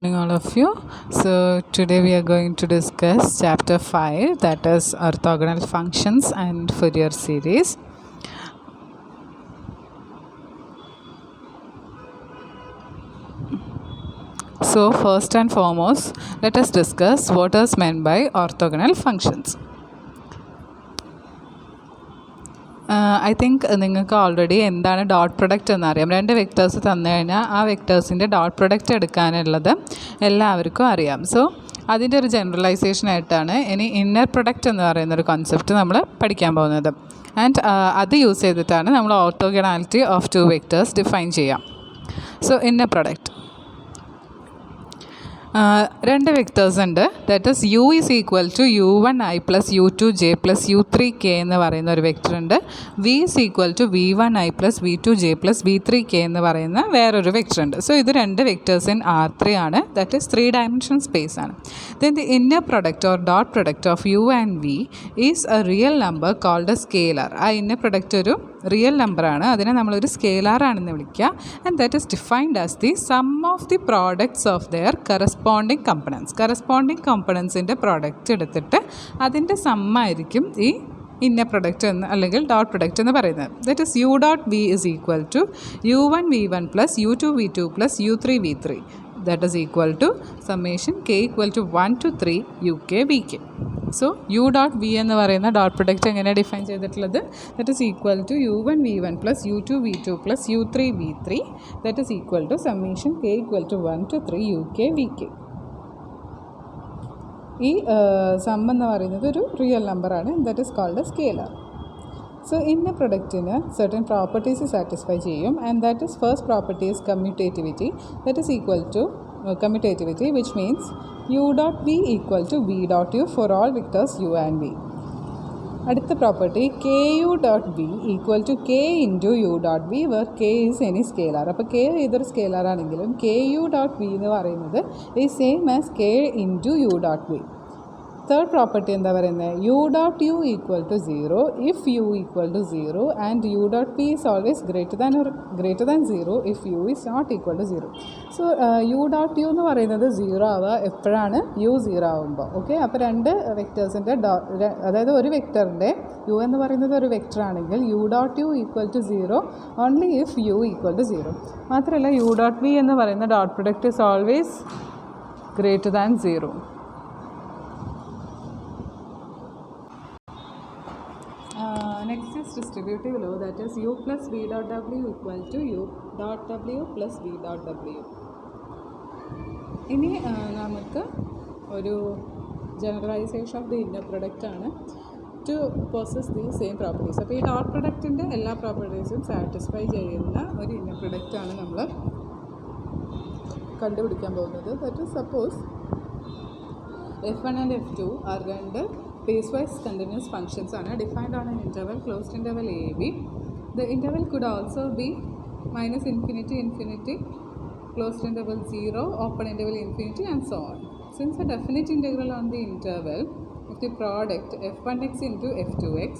Morning all of you. So today we are going to discuss chapter 5, that is orthogonal functions and Fourier series. So first and foremost, let us discuss what is meant by orthogonal functions. I think നിങ്ങൾക്ക് already എന്താണ് dot product എന്നറിയാം. രണ്ട് vectors തന്നു കഴിഞ്ഞാൽ ആ വെക്റ്റേഴ്സിൻ്റെ dot product എടുക്കാനുള്ളത് എല്ലാവർക്കും അറിയാം. So അതിൻ്റെ ഒരു ജനറലൈസേഷൻ ആയിട്ടാണ് ഇനി ഇന്നർ പ്രൊഡക്റ്റ് എന്ന് പറയുന്നൊരു കോൺസെപ്റ്റ് നമ്മൾ പഠിക്കാൻ പോകുന്നത്. ആൻഡ് അത് യൂസ് ചെയ്തിട്ടാണ് നമ്മൾ orthogonality of two vectors define ചെയ്യാം. സോ ഇന്നർ പ്രൊഡക്റ്റ് രണ്ട് വെക്റ്റേഴ്സ് ഉണ്ട്. That is u is equal to u1i plus u2j plus u3k എന്ന് പറയുന്ന ഒരു വെക്റ്റർ ഉണ്ട്. V is equal to v1i plus v2j plus v3k എന്ന് പറയുന്ന വേറൊരു വെക്റ്റർ ഉണ്ട്. സോ ഇത് രണ്ട് വെക്റ്റേഴ്സ് ഇൻ R3 ആണ്. ദാറ്റ് ഈസ് 3 dimensional സ്പേസ് ആണ്. Then the inner product or dot product of u and v is a real number called a scalar. ആ inner product ഒരു റിയൽ നമ്പറാണ്, അതിനെ നമ്മളൊരു സ്കെയിലാറാണെന്ന് വിളിക്കുക. And that is defined as the sum of the products of their corresponding components. Corresponding കമ്പണൻസിൻ്റെ product എടുത്തിട്ട് അതിൻ്റെ സമ്മായിരിക്കും ഈ ഇന്നർ പ്രൊഡക്റ്റ് എന്ന് അല്ലെങ്കിൽ ഡോട്ട് പ്രൊഡക്റ്റ് എന്ന് പറയുന്നത്. That is u dot v is equal to u1v1 plus u2v2 plus u3v3. That is equal to summation k equal to 1 to 3 uk vk. So u dot v എന്ന് പറയുന്ന dot product എങ്ങനെയാണ് define ചെയ്തിട്ടുള്ളത്? That is equal to u1v1 plus u2v2 plus u3v3. That is equal to summation k equal to 1 to 3 uk vk. ഈ sum എന്ന് പറയുന്നത് ഒരു real നമ്പറാണ്. That is called a scalar. So inner പ്രൊഡക്റ്റിന് certain properties satisfy ചെയ്യും. And that is first property is commutativity. That is equal to commutativity which means u dot V equal to V dot U for all vectors U and V. അടുത്ത property K U dot V equal to K into U dot V where K is any scalar. അപ്പോൾ കെ ഏതൊരു സ്കെയിലാറാണെങ്കിലും K U dot V എന്ന് പറയുന്നത് is same as K into U dot V. Third property എന്താ പറയുന്നത്? U dot U equal to 0 if U equal to 0 and U dot P is always greater than 0 if U is not equal to 0. So u dot u എന്ന് പറയുന്നത് 0 ആവുക എപ്പോഴാണ്? U 0 ആവുമ്പോൾ. Okay, അപ്പോൾ രണ്ട് വെക്റ്റേഴ്സിൻ്റെ അതായത് ഒരു വെക്റ്ററിൻ്റെ യു എന്ന് പറയുന്നത് ഒരു വെക്റ്റർ ആണെങ്കിൽ u dot U equal to 0 only if U equal to 0. മാത്രമല്ല യു ഡോട്ട് വി എന്ന് പറയുന്ന dot product is always greater than 0. Next is distributive law, that is u plus v dot w equal to u dot w plus v dot w. ഇനി നമുക്ക് ഒരു generalisation of the inner product ആണ് to possess the same properties. അപ്പോൾ ഈ dot പ്രൊഡക്റ്റിൻ്റെ എല്ലാ പ്രോപ്പർട്ടീസും satisfy ചെയ്യുന്ന ഒരു inner പ്രൊഡക്റ്റാണ് നമ്മൾ കണ്ടുപിടിക്കാൻ പോകുന്നത്. That is suppose f1 and f2 are രണ്ട് piecewise continuous functions are defined on an interval closed interval a b. The interval could also be minus infinity, infinity, closed interval 0, open interval infinity, and so on. Since a definite integral on the interval of the product f1x into f2x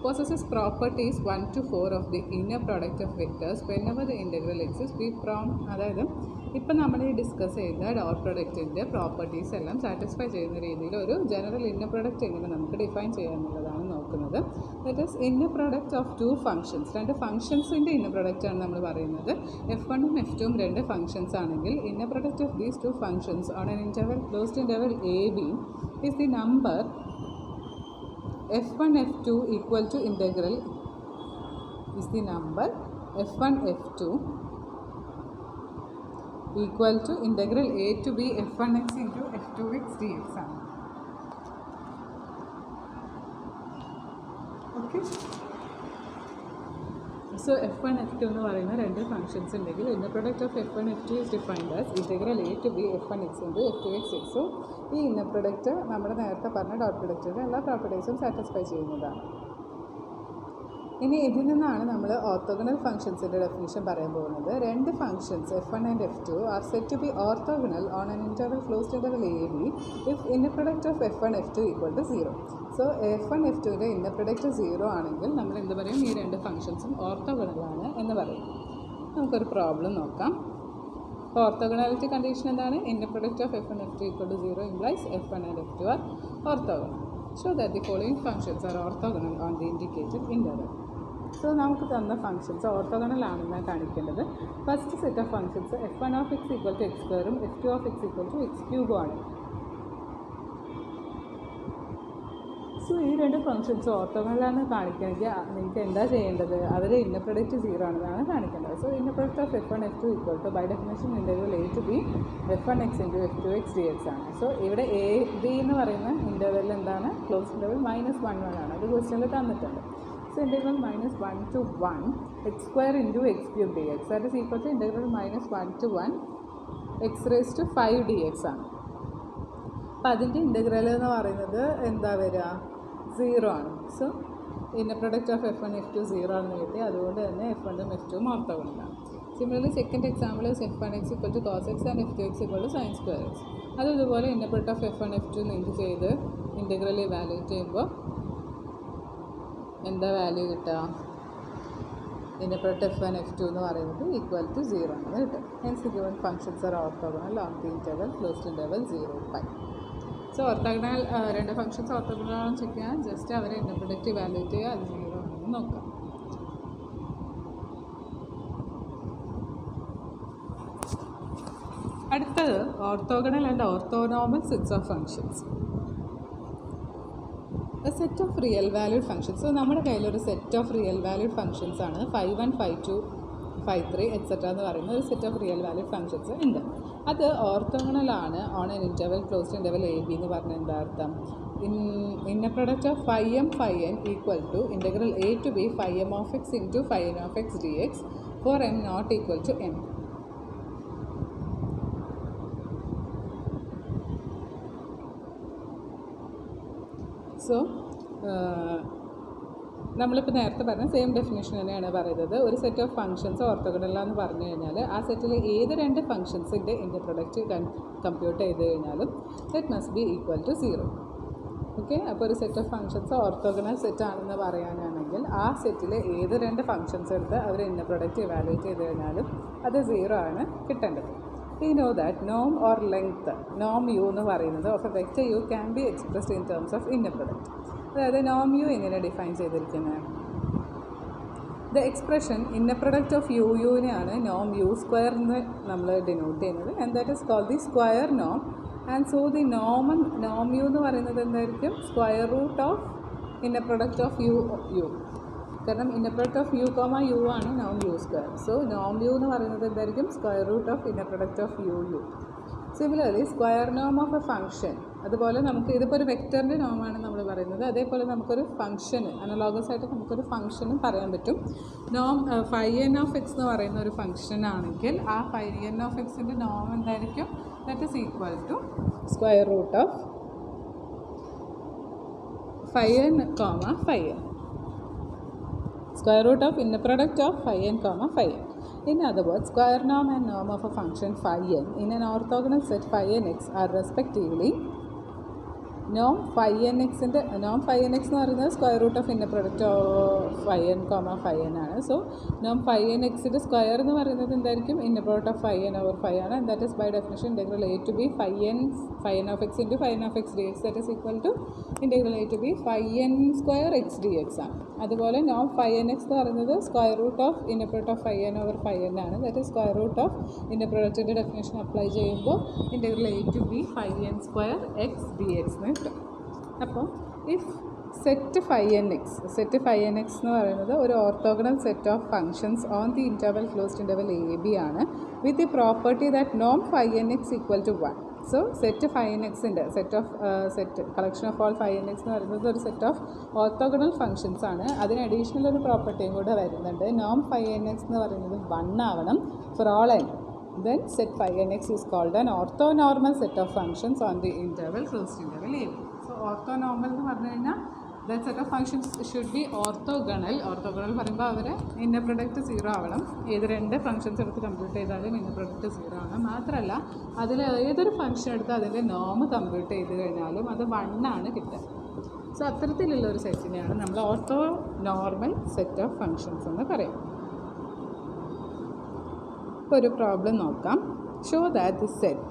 possesses properties 1 to 4 of the inner product of vectors whenever the integral exists, we from അതായത് ഇപ്പം നമ്മൾ ഈ discuss ചെയ്ത dot പ്രൊഡക്റ്റിൻ്റെ properties എല്ലാം satisfy ചെയ്യുന്ന രീതിയിൽ ഒരു general inner product എങ്ങനെ നമുക്ക് ഡിഫൈൻ ചെയ്യാമെന്നുള്ളതാണ് നോക്കുന്നത്. That is inner product of two functions. രണ്ട് ഫംഗ്ഷൻസിൻ്റെ ഇന്നർ പ്രൊഡക്റ്റാണ് നമ്മൾ പറയുന്നത്. f1ഉം f2ഉം രണ്ട് ഫംഗ്ഷൻസ് ആണെങ്കിൽ inner product of these two functions on an interval closed interval a B is the number f1 f2 equal to integral is the number f1 f2 equal to integral a to b f1x into f2x dx. Okay, so f1 f2 എന്ന് പറയുന്ന രണ്ട് functions ഉണ്ടെങ്കിൽ inner product of f1 f2 is defined as integral a to b f1x into f2x dx. So ഈ inner product നമ്മുടെ നേരത്തെ പറഞ്ഞ dot പ്രൊഡക്റ്റിൻ്റെ എല്ലാ പ്രോപ്പർട്ടീസും satisfy ചെയ്യുന്നതാണ്. ഇനി ഇതിൽ നിന്നാണ് നമ്മൾ ഓർത്തോഗണൽ ഫംഗ്ഷൻസിൻ്റെ ഡെഫിനിഷൻ പറയാൻ പോകുന്നത്. രണ്ട് functions f1 and f2 are set to be orthogonal on an interval closed interval a b if inner product of f1 f2 equal to 0. So f1 f2ൻ്റെ ഇന്നർ പ്രൊഡക്റ്റ് 0 ആണെങ്കിൽ നമ്മൾ എന്ത് പറയും? ഈ രണ്ട് ഫംഗ്ഷൻസും ഓർത്തോഗണലാണ് എന്ന് പറയും. നമുക്കൊരു പ്രോബ്ലം നോക്കാം. അപ്പോൾ ഓർത്തോഗണാലിറ്റി കണ്ടീഷൻ എന്താണ്? Inner product of F1 F2 equal to 0 implies F1 and F2 are orthogonal. Show that the following functions are orthogonal on the indicated interval. So നമുക്ക് തന്ന ഫംഗ്ഷൻസ് ഓർത്തോഗണൽ ആണെന്നാണ് കാണിക്കേണ്ടത്. First set of functions F1 of x equal to x2 F2 of x equal to x3 ആണ്. So ഈ രണ്ട് functions ഓർത്തോഗണലാണ് കാണിക്കണമെങ്കിൽ നിങ്ങൾക്ക് എന്താ ചെയ്യേണ്ടത്? അവർ ഇന്നർ പ്രൊഡക്റ്റ് 0 ആണെന്നാണ് കാണിക്കേണ്ടത്. So inner product of F1 F2 equal to by definition interval a to b F1x into F2x dx ആണ്. So ഇവിടെ a b എന്ന് പറയുന്ന ഇൻ്റർവെൽ എന്താണ്? ക്ലോസ് ഇൻ്റർവൽ -1 ആണ്. അത് ക്വസ്റ്റ്യനിൽ തന്നിട്ടുണ്ട്. So integral -1 to 1 x square into x cube dx, that is equal to integral -1 to 1 x raised to 5 dx ആണ്. അപ്പോൾ അതിൻ്റെ ഇൻ്റഗ്രൽ എന്ന് പറയുന്നത് എന്താ വരിക? 0 ആണ്. So inner product of F1 F2 0 ആണെന്ന് കിട്ടി. അതുകൊണ്ട് തന്നെ F1 ഉം F2 ഉം ഓർത്തോഗണലാണ്. Similarly second example F1x equal to cos x and F2x equal to sin square x. അതും ഇതുപോലെ inner product of F1 F2 link ചെയ്ത് ഇൻ്റഗ്രൽ ഇവാലുവേറ്റ് ചെയ്യുമ്പോൾ എന്താ വാല്യൂ കിട്ടുക? ഇന്നർ പ്രൊഡക്റ്റ് F1 F2 എന്ന് പറയുന്നത് ഈക്വൽ ടു 0 ആണെന്ന് കിട്ടും. Hence given functions R orthogonal on the interval closed interval 0 5. So orthogonal രണ്ട് ഫംഗ്ഷൻസ് ഓർത്തോഗണൽ ആണെന്ന് ചെക്ക് ചെയ്യാൻ ജസ്റ്റ് അവരെ ഇന്നർ പ്രൊഡക്റ്റ് ഇവാലുവേറ്റ് ചെയ്യുക, അത് 0 ആണെന്ന് നോക്കാം. അടുത്തത് orthogonal and orthonormal sets of functions. A set of real valued functions. So നമ്മുടെ കയ്യിലൊരു set of real valued functions ആണ് 5 1 5 2 5 3 എക്സെട്ര എന്ന് പറയുന്ന ഒരു set of real valued functions ഉണ്ട്. അത് ഓർത്തോഗണലാണ് on an interval closed interval a b എന്ന് പറഞ്ഞാൽ എന്താ അർത്ഥം? Inner product of φm φn equal to integral a to b φm of x into φn of x dx for m not equal to m. So നമ്മളിപ്പോൾ നേരത്തെ പറഞ്ഞ same definition തന്നെയാണ് പറയുന്നത്. ഒരു സെറ്റ് ഓഫ് ഫംഗ്ഷൻസ് ഓർത്തോഗണലാന്ന് പറഞ്ഞു കഴിഞ്ഞാൽ ആ സെറ്റിൽ ഏത് രണ്ട് ഫംഗ്ഷൻസിൻ്റെ ഇൻ്റർ പ്രൊഡക്റ്റ് കമ്പ്യൂട്ട് ചെയ്ത് കഴിഞ്ഞാലും that must be equal to 0. Okay, അപ്പോൾ ഒരു set of functions orthogonal set ആണെന്ന് പറയാനാണെങ്കിൽ ആ സെറ്റിൽ ഏത് രണ്ട് ഫംഗ്ഷൻസ് എടുത്ത് അവർ ഇന്നർ പ്രൊഡക്റ്റ് ഇവാലുവേറ്റ് ചെയ്ത് കഴിഞ്ഞാലും അത് 0 ആണ് കിട്ടേണ്ടത്. We know that norm or length, norm u എന്ന് പറയുന്നത് of a vector u can be expressed in terms of inner product. അതായത് norm u എങ്ങനെ ഡിഫൈൻ ചെയ്തിരിക്കുന്നത്? The expression inner product of യുവിനെയാണ് norm u സ്ക്വയർ എന്ന് നമ്മൾ denote ചെയ്യുന്നത്. And that is called the square norm. And so the norm u എന്ന് പറയുന്നത് എന്തായിരിക്കും? Square root of inner product of u. കാരണം ഇന്നർ പ്രൊഡക്റ്റ് ഓഫ് യു ആണ് നോം യു സ്ക്വയർ. സോ നോം യു എന്ന് പറയുന്നത് എന്തായിരിക്കും? Square root of inner product of u. Similarly square നോം ഓഫ് എ ഫംഗ്ഷൻ, അതുപോലെ നമുക്ക് ഇതിപ്പോൾ ഒരു വെക്റ്ററിൻ്റെ നോമാണ് നമ്മൾ പറയുന്നത്. അതേപോലെ നമുക്കൊരു ഫംഗ്ഷന് അനലോഗസ് ആയിട്ട് നമുക്കൊരു ഫംഗ്ഷനും പറയാൻ പറ്റും. നോം φn of x എന്ന് പറയുന്ന ഒരു ഫംഗ്ഷൻ ആണെങ്കിൽ ആ φn of xൻ്റെ നോം എന്തായിരിക്കും? That is equal to square root of φn, φn. Square root of inner product of φn, φn. In other words, square norm and norm of a function φn in an orthogonal set φnx are respectively norm φnx and norm φnx എന്ന് പറയുന്നത് square root of inner product of φn, φn ആണ്. So നോം φnxൻ്റെ square എന്ന് പറയുന്നത് എന്തായിരിക്കും? Inner product of φn over φ ആണ്. And that is by definition integral a to b φn of x into φn of x dx that is equal to integral a to b φn square x dx ആണ്. അതുപോലെ നോം φnx എന്ന് പറയുന്നത് square root of inner product of φn over φn ആണ്. That is square root of inner പ്രൊഡക്റ്റിൻ്റെ definition apply ചെയ്യുമ്പോൾ integral a to b φn square x dx എന്ന് കിട്ടും. അപ്പോൾ ഇഫ് സെറ്റ് φnx എന്ന് പറയുന്നത് ഒരു orthogonal set of functions on the interval closed interval a b ആണ് വിത്ത് ദി പ്രോപ്പർട്ടി ദാറ്റ് നോം φnx equal to 1. So set φnxൻ്റെ set collection of all φnx എന്ന് പറയുന്നത് ഒരു സെറ്റ് ഓഫ് ഓർത്തോഗണൽ ഫംഗ്ഷൻസ് ആണ്. അതിന് അഡീഷണൽ ഒരു പ്രോപ്പർട്ടിയും കൂടെ വരുന്നുണ്ട്. നോം φnx എന്ന് പറയുന്നത് 1 ആവണം four all n. Then set φnx is called an orthonormal set of functions on the interval closed interval a b. So orthonormal എന്ന് പറഞ്ഞു കഴിഞ്ഞാൽ that set of functions should be orthogonal. Orthogonal പറയുമ്പോൾ അവർ inner product 0 ആവണം. ഏത് രണ്ട് functions എടുത്ത് compute ചെയ്താലും inner product 0 ആവണം. മാത്രമല്ല അതിൽ ഏതൊരു ഫംഗ്ഷൻ എടുത്ത് അതിൻ്റെ നോം കമ്പ്യൂട്ട് ചെയ്ത് കഴിഞ്ഞാലും അത് 1 ആണ് കിട്ടുക. സോ അത്തരത്തിലുള്ള ഒരു സെറ്റിനെയാണ് നമ്മൾ ഓർത്തോനോർമൽ സെറ്റ് ഓഫ് ഫംഗ്ഷൻസ് എന്ന് പറയും. ഇപ്പോൾ ഒരു പ്രോബ്ലം നോക്കാം. Show that the set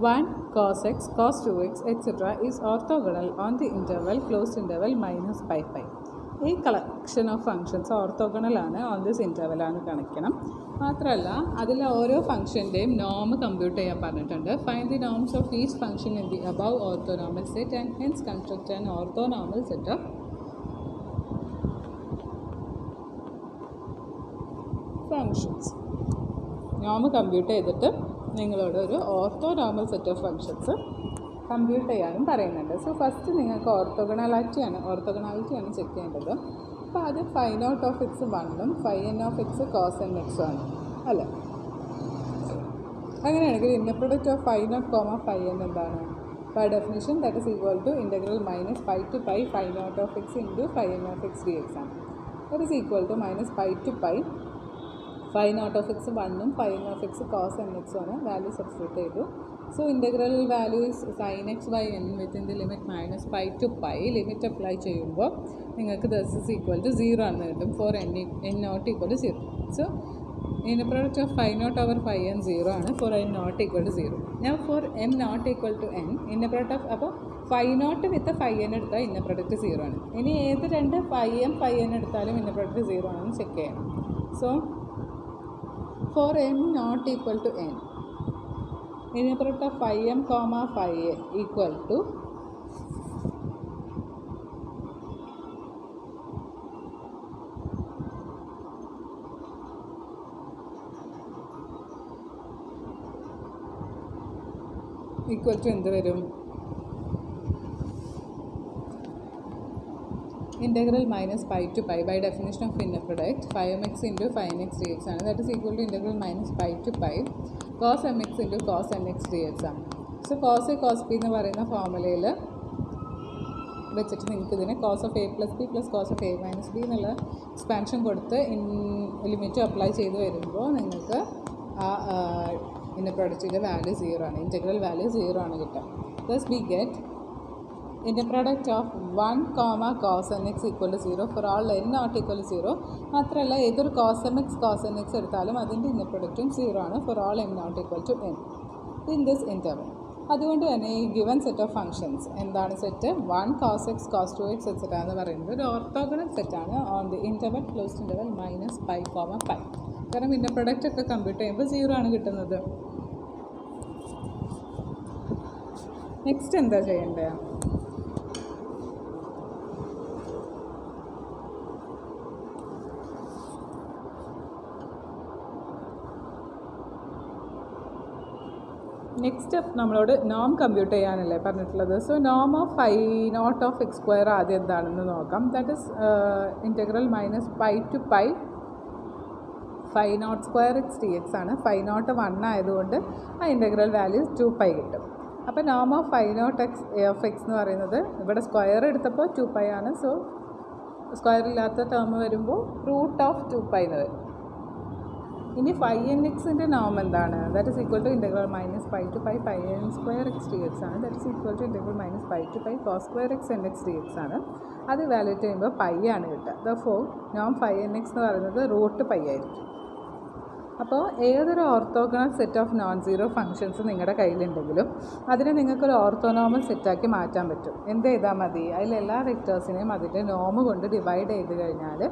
1 cos x, cos 2x, etc. is orthogonal on the interval closed interval minus pi pi. ഈ കളക്ഷൻ ഓഫ് ഫങ്ഷൻസ് ഓർത്തോഗണലാണ് ഓൺ ദിസ് ഇൻ്റർവെലാണ് കാണിക്കണം. മാത്രമല്ല അതിൽ ഓരോ ഫംഗ്ഷൻ്റെയും നോം കമ്പ്യൂട്ട് ചെയ്യാൻ പറഞ്ഞിട്ടുണ്ട്. Find the norms of each function in the above orthonormal set and hence construct an orthonormal set of functions. നോം കമ്പ്യൂട്ട് ചെയ്തിട്ട് നിങ്ങളോട് ഒരു orthonormal set of functions compute ചെയ്യാനും പറയുന്നുണ്ട്. സോ ഫസ്റ്റ് നിങ്ങൾക്ക് ഓർത്തോഗണാലിറ്റിയാണ് ചെക്ക് ചെയ്യേണ്ടത്. അപ്പോൾ അത് ഫൈ നോട്ട് ഓഫ് എക്സ് 1ഉം phi n of x cos n എക്സും ആണ് അല്ലേ? അങ്ങനെയാണെങ്കിൽ inner product of phi naught comma phi n എന്താണ്? By definition that is equal to integral minus pi to pi phi naught of X into phi n of X D X ആണ്. That is equal to minus pi to pi phi naught of x 1ഉം phi n of x cos n എക്സും ആണ്. Value substitute ചെയ്തു. So integral value is sin x by n within the limit minus pi to pi. Limit apply ചെയ്യുമ്പോൾ നിങ്ങൾക്ക് this is equal to 0 ആണെന്ന് കിട്ടും for n not equal to 0. So inner product of phi naught over phi n 0 ആണ് for n not equal to 0. Now for m not equal to n inner product of അപ്പോൾ phi naught with phi n എടുത്താൽ inner product 0 ആണ്. ഇനി ഏത് രണ്ട് phi m phi n എടുത്താലും inner product 0 ആണെന്ന് check ചെയ്യണം. So for m not equal to n inner product of phi m comma phi a equal to എന്ത് വരും? integral minus pi to pi by definition of inner product phi mx into phi nx dx ആണ്. that is equal to integral minus pi to pi cos mx into cos nx dx ആണ്. So cos a cos b എന്ന് പറയുന്ന ഫോർമുലയിൽ വെച്ചിട്ട് നിങ്ങൾക്ക് ഇതിനെ cos of a plus b plus cos of a minus b എന്നുള്ള expansion കൊടുത്ത് limit apply ചെയ്ത് വരുമ്പോൾ നിങ്ങൾക്ക് ആ ഇന്നർ പ്രൊഡക്റ്റിൻ്റെ വാല്യൂ 0 ആണ്. ഇൻ്റഗ്രൽ വാല്യൂ 0 ആണ് കിട്ടുക. thus we get inner product of 1 comma cos nx equal to 0 for all n not equal to 0. മാത്രമല്ല ഏതൊരു cos mx cos nx എടുത്താലും അതിൻ്റെ ഇന്നർ പ്രൊഡക്റ്റും 0 ആണ് for all n not equal to n in this interval. അതുകൊണ്ട് തന്നെ ഈ given set of functions എന്താണ്? Set 1 cos x cos 2x etc. എന്ന് പറയുന്നത് ഒരു ഓർത്തോഗണൽ സെറ്റാണ് on the interval closed interval minus pi comma pi. കാരണം ഇന്നർ പ്രൊഡക്റ്റ് ഒക്കെ കമ്പ്യൂട്ട് ചെയ്യുമ്പോൾ 0 ആണ് കിട്ടുന്നത്. നെക്സ്റ്റ് എന്താ ചെയ്യേണ്ടത്? നെക്സ്റ്റ് നമ്മളോട് നോം കമ്പ്യൂട്ട് ചെയ്യാനല്ലേ പറഞ്ഞിട്ടുള്ളത്. സോ നോം of phi naught of x square ആദ്യം എന്താണെന്ന് നോക്കാം. That is integral minus pi to pi phi naught square x D X ആണ്. ഫൈ നോട്ട് 1 ആയതുകൊണ്ട് ആ ഇൻ്റഗ്രൽ വാല്യൂ 2 പൈ കിട്ടും. അപ്പോൾ നോം of phi naught x of x എന്ന് പറയുന്നത് ഇവിടെ സ്ക്വയർ എടുത്തപ്പോൾ 2 പൈ ആണ്. സോ സ്ക്വയർ ഇല്ലാത്ത ടേം വരുമ്പോൾ റൂട്ട് ഓഫ് 2 പൈ എന്ന് വരും. ഇനി ഫൈ എൻ എക്സിൻ്റെ നോം എന്താണ്? That is equal to integral minus pi to pi phi n square x D X ആണ്. That is equal to integral minus pi to pi cos square x n x D X ആണ്. അത് evaluate ചെയ്യുമ്പോൾ pi ആണ് കിട്ടുക. ദോർ നോം phi n x എന്ന് പറയുന്നത് റൂട്ട് പൈ ആയിരിക്കും. അപ്പോൾ ഏതൊരു orthogonal set of non zero functions നിങ്ങളുടെ കയ്യിലുണ്ടെങ്കിലും അതിനെ നിങ്ങൾക്കൊരു ഓർത്തോനോമൽ സെറ്റാക്കി മാറ്റാൻ പറ്റും. എന്ത് ചെയ്താൽ മതി? അതിലെല്ലാ വെക്ടേഴ്സിനെയും അതിൻ്റെ നോം കൊണ്ട് ഡിവൈഡ് ചെയ്ത് കഴിഞ്ഞാൽ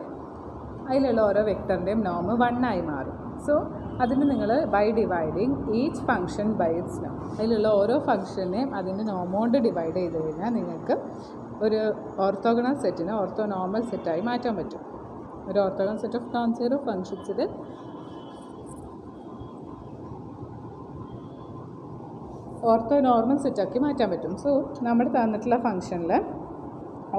അതിലുള്ള ഓരോ വെക്ടറിൻ്റെയും നോം 1 ആയി മാറും. സോ അതിന് നിങ്ങൾ by dividing each function by its നോം, അതിലുള്ള ഓരോ ഫംഗ്ഷനെയും അതിൻ്റെ നോം കൊണ്ട് ഡിവൈഡ് ചെയ്ത് കഴിഞ്ഞാൽ നിങ്ങൾക്ക് ഒരു ഓർത്തോഗണൽ സെറ്റിനെ ഓർത്തോനോമൽ സെറ്റായി മാറ്റാൻ പറ്റും. ഒരു orthogonal set of non zero ഫങ്ഷൻസിൽ ഓർത്തോനോർമൽ സെറ്റാക്കി മാറ്റാൻ പറ്റും. സോ നമ്മൾ തന്നിട്ടുള്ള ഫംഗ്ഷനിൽ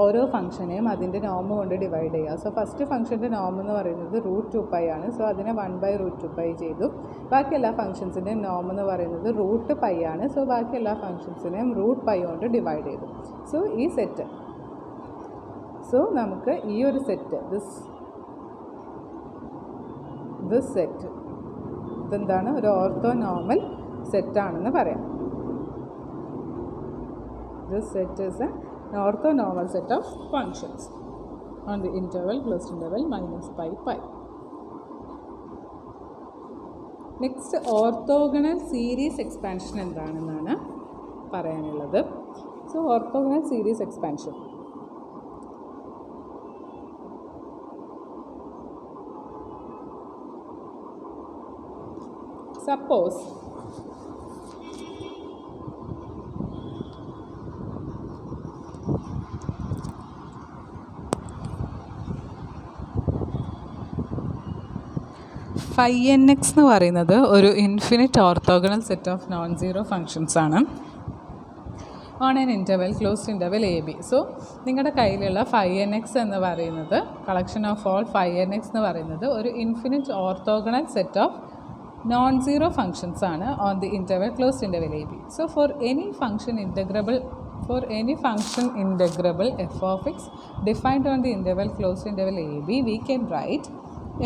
ഓരോ ഫംഗ്ഷനെയും അതിൻ്റെ നോം കൊണ്ട് ഡിവൈഡ് ചെയ്യുക. സോ ഫസ്റ്റ് ഫംഗ്ഷൻ്റെ നോം എന്ന് പറയുന്നത് √2π ആണ്. സോ അതിനെ 1/√2π ചെയ്തു. ബാക്കി എല്ലാ ഫംഗ്ഷൻസിൻ്റെയും നോം എന്ന് പറയുന്നത് √π ആണ്. സോ ബാക്കി എല്ലാ ഫംഗ്ഷൻസിനെയും √π കൊണ്ട് ഡിവൈഡ് ചെയ്തു. സോ ഈ സെറ്റ്, സോ നമുക്ക് ഈ ഒരു സെറ്റ് ദിസ് സെറ്റ് ഇതെന്താണ്? ഒരു ഓർത്തോനോമൽ സെറ്റാണെന്ന് പറയാം. This set is an orthonormal set of functions on the interval closed interval minus pi. Next orthogonal series expansion എന്താണെന്നാണ് പറയാനുള്ളത്. So orthogonal series expansion, suppose phi nx എന്ന് പറയുന്നത് ഒരു infinite orthogonal set of non zero functions ആണ് on an interval closed interval a b. So നിങ്ങളുടെ കയ്യിലുള്ള phi nx എന്ന് പറയുന്നത്, collection of all phi nx എന്ന് പറയുന്നത് ഒരു infinite orthogonal set of non zero functions ആണ് on the interval closed interval a b. So for any function integrable f of x defined on the interval closed interval a b, we can write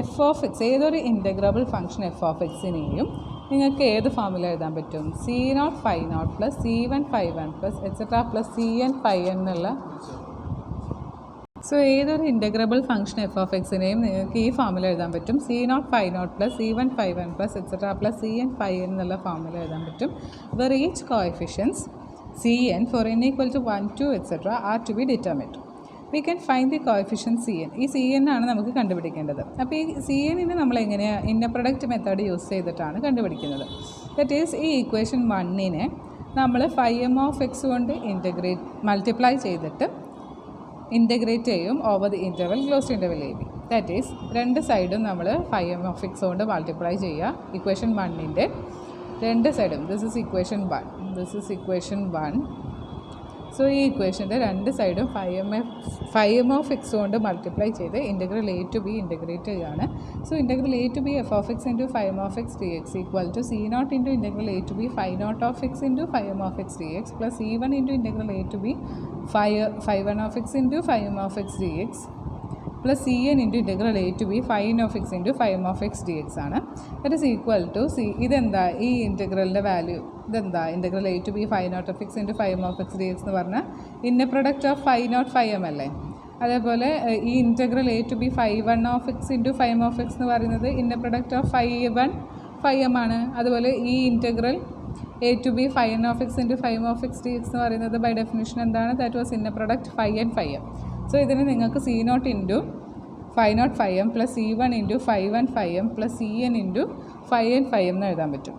f of x, ഏതൊരു integrable function f of xനെയും നിങ്ങൾക്ക് ഏത് ഫോമിൽ എഴുതാൻ പറ്റും? c0 phi naught plus c1 phi 1 plus etcetera plus cn phi n എന്നുള്ള. So ഏതൊരു integrable function f of xനെയും നിങ്ങൾക്ക് ഈ ഫോമിൽ എഴുതാൻ പറ്റും. c0 phi naught plus c1 phi 1 plus etcetera plus cn phi n എന്നുള്ള ഫോമിൽ എഴുതാൻ പറ്റും. where each coefficients cn for n equal to 1, 2, etc. are to be determined. We can find the coefficient cn. ഈ cn ആണ് നമുക്ക് കണ്ടുപിടിക്കേണ്ടത്. അപ്പോൾ ഈ cnനെ നമ്മൾ എങ്ങനെയാണ് ഇന്നർ പ്രൊഡക്റ്റ് മെത്തേഡ് യൂസ് ചെയ്തിട്ടാണ് കണ്ടുപിടിക്കുന്നത്. ദറ്റ് ഈസ് ഈ ഇക്വേഷൻ 1നെ നമ്മൾ phi m of x കൊണ്ട് മൾട്ടിപ്ലൈ ചെയ്തിട്ട് ഇൻ്റഗ്രേറ്റ് ചെയ്യും over the interval closed interval a b. That is രണ്ട് സൈഡും നമ്മൾ phi m of x കൊണ്ട് മൾട്ടിപ്ലൈ ചെയ്യുക. ഇക്വേഷൻ 1ൻ്റെ രണ്ട് സൈഡും, this is equation 1, this is equation 1. So ഈ ഇക്വേഷൻ്റെ രണ്ട് സൈഡും phi m of x കൊണ്ട് മൾട്ടിപ്ലൈ ചെയ്ത് integral a to b integrate ചെയ്യുകയാണ്. So integral a to b f of X into phi m of x dx equal to c0 into integral a to b phi naught of x into phi m of x dx plus c1 into integral a to b phi 1 of x into phi m of x dx plus cn into integral a to b phi n of x into phi m of x dx ആണ്. That is equal to ഇതെന്താ ഈ ഇൻ്റഗ്രലിൻ്റെ value ഇതെന്താ? Integral a to b phi naught of x into phi m of x dx എന്ന് പറഞ്ഞാൽ inner product of phi naught phi m അല്ലേ. അതേപോലെ ഈ integral a to b phi 1 of x into phi m of x എന്ന് പറയുന്നത് inner product of phi 1 phi m ആണ്. അതുപോലെ ഈ integral a to b phi n of x into phi m of x dx എന്ന് പറയുന്നത് by definition എന്താണ്? That was inner product phi n phi m. So ഇതിന് നിങ്ങൾക്ക് c0 into phi naught phi m plus c1 into phi 1 phi m plus cn into phi n phi m എന്ന് എഴുതാൻ പറ്റും.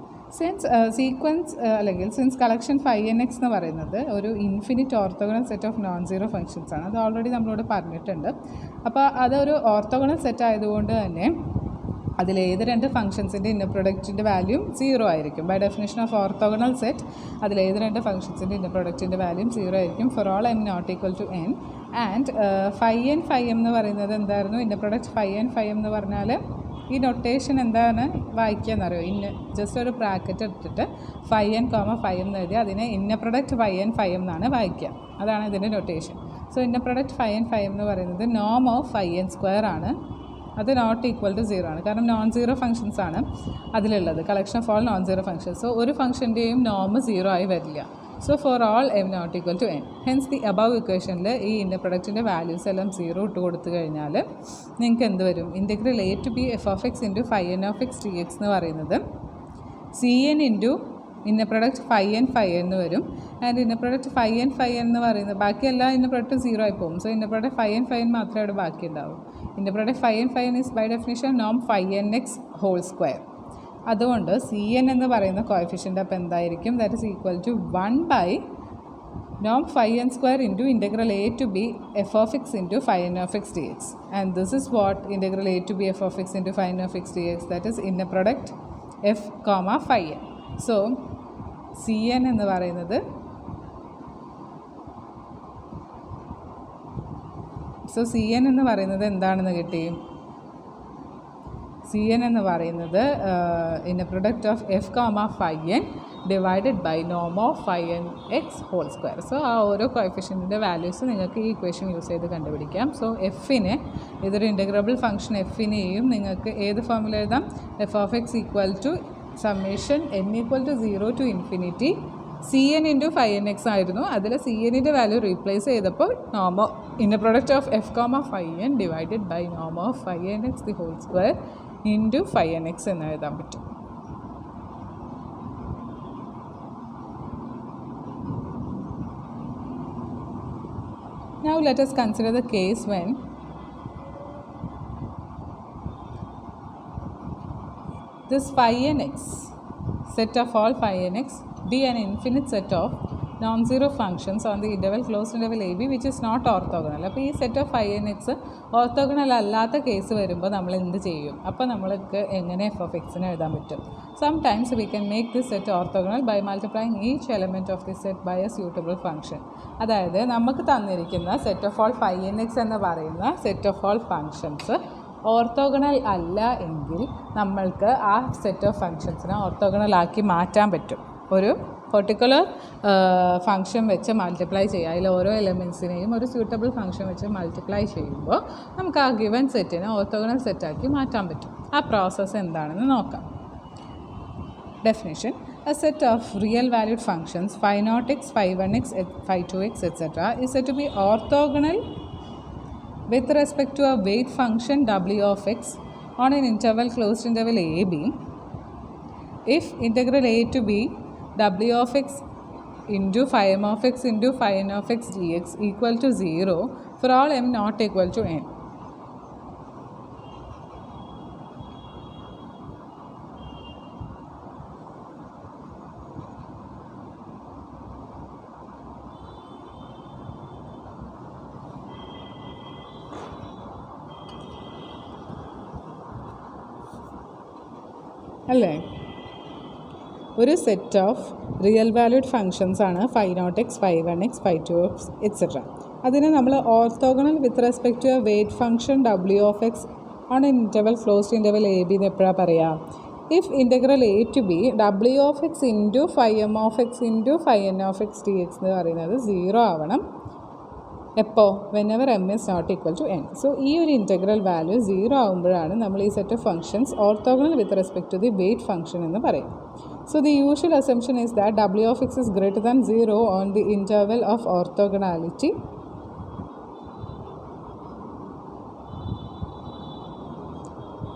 Since collection phi nx എന്ന് പറയുന്നത് ഒരു infinite orthogonal set of non zero functions ആണ്. അത് ഓൾറെഡി നമ്മളോട് പറഞ്ഞിട്ടുണ്ട്. അപ്പോൾ അതൊരു ഓർത്തോഗണൽ സെറ്റ് ആയതുകൊണ്ട് തന്നെ അതിലേത് രണ്ട് ഫംഗ്ഷൻസിൻ്റെ ഇന്നർ പ്രൊഡക്റ്റിൻ്റെ വാല്യൂം 0 ആയിരിക്കും. By definition of orthogonal set അതിലേത് രണ്ട് ഫംഗ്ഷൻസിൻ്റെ ഇന്നർ പ്രൊഡക്റ്റിൻ്റെ വാല്യൂം 0 ആയിരിക്കും for all n not equal to n. And phi n phi m എന്ന് പറയുന്നത് എന്തായിരുന്നു? Inner product phi n phi m എന്ന് പറഞ്ഞാൽ ഈ നൊട്ടേഷൻ എന്താണ് വായിക്കുക എന്നറിയോ? ജസ്റ്റ് ഒരു ബ്രാക്കറ്റ് എടുത്തിട്ട് phi n phi m എന്ന് എഴുതി അതിനെ inner product phi n phi m എന്നാണ് വായിക്കുക. അതാണ് ഇതിൻ്റെ notation. So inner product phi n phi m എന്ന് പറയുന്നത് നോം ഓഫ് phi n സ്ക്വയർ ആണ്. അത് നോട്ട് ഈക്വൽ ടു 0 ആണ്. കാരണം നോൺ സീറോ ഫംഗ്ഷൻസ് ആണ് അതിലുള്ളത്, collection of all non zero functions. So ഒരു ഫംഗ്ഷൻ്റെയും നോം 0 ആയി വരില്ല. So for all m not equal to n. Hence the above ഇക്വേഷനിൽ ഈ ഇന്നർ പ്രൊഡക്റ്റിൻ്റെ വാല്യൂസ് എല്ലാം 0 ഇട്ട് കൊടുത്തു കഴിഞ്ഞാൽ നിങ്ങൾക്ക് എന്ത് വരും? Integral a to b f of X into phi n of x dx എന്ന് പറയുന്നത് cn into inner product phi n phi n എന്ന് വരും. And inner product phi n phi n എന്ന് പറയുന്നത് ബാക്കിയെല്ലാം ഇന്നർ പ്രൊഡക്റ്റ് 0 ആയി പോകും. So inner product phi n phi n മാത്രമേ അവിടെ ബാക്കി ഉണ്ടാവും. Inner product phi n phi n is by definition നോം phi nx ഹോൾ സ്ക്വയർ. അതുകൊണ്ട് cn എന്ന് പറയുന്ന കോഎഫിഷ്യൻ്റ് അപ്പോൾ എന്തായിരിക്കും? That is equal to 1 by നോം phi n square into integral a to b f of X into phi n of x dx. And this is what integral a to b f of X into phi n of x dx. That is inner product f phi n. So cn എന്ന് പറയുന്നത് cn എന്ന് പറയുന്നത് എന്താണെന്ന് കിട്ടി? cn എന്ന് പറയുന്നത് inner product of f phi n divided by നോം of phi n x whole square. So ആ ഓരോ കോഎഫിഷ്യൻറ്റിൻ്റെ വാല്യൂസ് നിങ്ങൾക്ക് ഈ ഇക്വേഷൻ യൂസ് ചെയ്ത് കണ്ടുപിടിക്കാം. സോ എഫിനെ ഇതൊരു ഇൻ്റഗ്രബിൾ ഫംഗ്ഷൻ എഫിനെയും നിങ്ങൾക്ക് ഏത് ഫോമിൽ എഴുതാം? f of x equal to summation n equal to 0 to infinity cn into phi n x ആയിരുന്നു. അതിൽ cnൻ്റെ വാല്യൂ റീപ്ലേസ് ചെയ്തപ്പോൾ നോം inner product of f phi n divided by നോം of phi n x the whole square into phi n x എന്ന് എഴുതാൻ പറ്റും. Now let us consider the case when this phi n x, set of all phi n x, be an infinite set of non-zero functions on the interval closed interval a b which is not orthogonal. അപ്പോൾ ഈ set of phi n x orthogonal അല്ലാത്ത case വരുമ്പോൾ നമ്മൾ എന്ത് ചെയ്യും? അപ്പോൾ നമ്മൾക്ക് എങ്ങനെ എഫ് ഓഫ് എക്സിനെ എഴുതാൻ പറ്റും? Sometimes we can make this set orthogonal by multiplying each element of this set by a suitable function. അതായത് നമുക്ക് തന്നിരിക്കുന്ന set of all phi n x എന്ന് പറയുന്ന set of all functions orthogonal അല്ല എങ്കിൽ നമ്മൾക്ക് ആ സെറ്റ് ഓഫ് ഫങ്ഷൻസിനെ ഓർത്തോഗണൽ ആക്കി മാറ്റാൻ പറ്റും. ഒരു പെർട്ടിക്കുലർ ഫംഗ്ഷൻ വെച്ച് മൾട്ടിപ്ലൈ ചെയ്യുക. അതിൽ ഓരോ എലമെൻസിനെയും ഒരു സ്യൂട്ടബിൾ ഫംഗ്ഷൻ വെച്ച് മൾട്ടിപ്ലൈ ചെയ്യുമ്പോൾ നമുക്ക് ആ ഗിവൻ സെറ്റിനെ ഓർത്തോഗണൽ സെറ്റാക്കി മാറ്റാൻ പറ്റും. ആ പ്രോസസ്സ് എന്താണെന്ന് നോക്കാം. Definition: a set of real valued functions phi naught x, phi 1x, phi 2x, etc. is said to be orthogonal with respect to a weight function w of x on an interval closed interval a b if integral a to b w of x into phi m of x into phi n of x dx equal to 0 for all m not equal to n. അല്ലേ? ഒരു set of real valued functions ആണ് phi naught x, phi 1x, phi 2x, etc. അതിനെ നമ്മൾ orthogonal with respect to a weight function w of x on an interval closed interval a b എന്ന് എപ്പോഴാണ് പറയുക? If integral a to b w of x into phi m of x into phi n of x dx എന്ന് പറയുന്നത് 0 ആവണം. എപ്പോൾ? whenever m is not equal to n. So ഈ ഒരു integral value 0 ആകുമ്പോഴാണ് നമ്മൾ ഈ set of functions orthogonal with respect to the weight function എന്ന് പറയും. So the usual assumption is that w of x is greater than 0 on the interval of orthogonality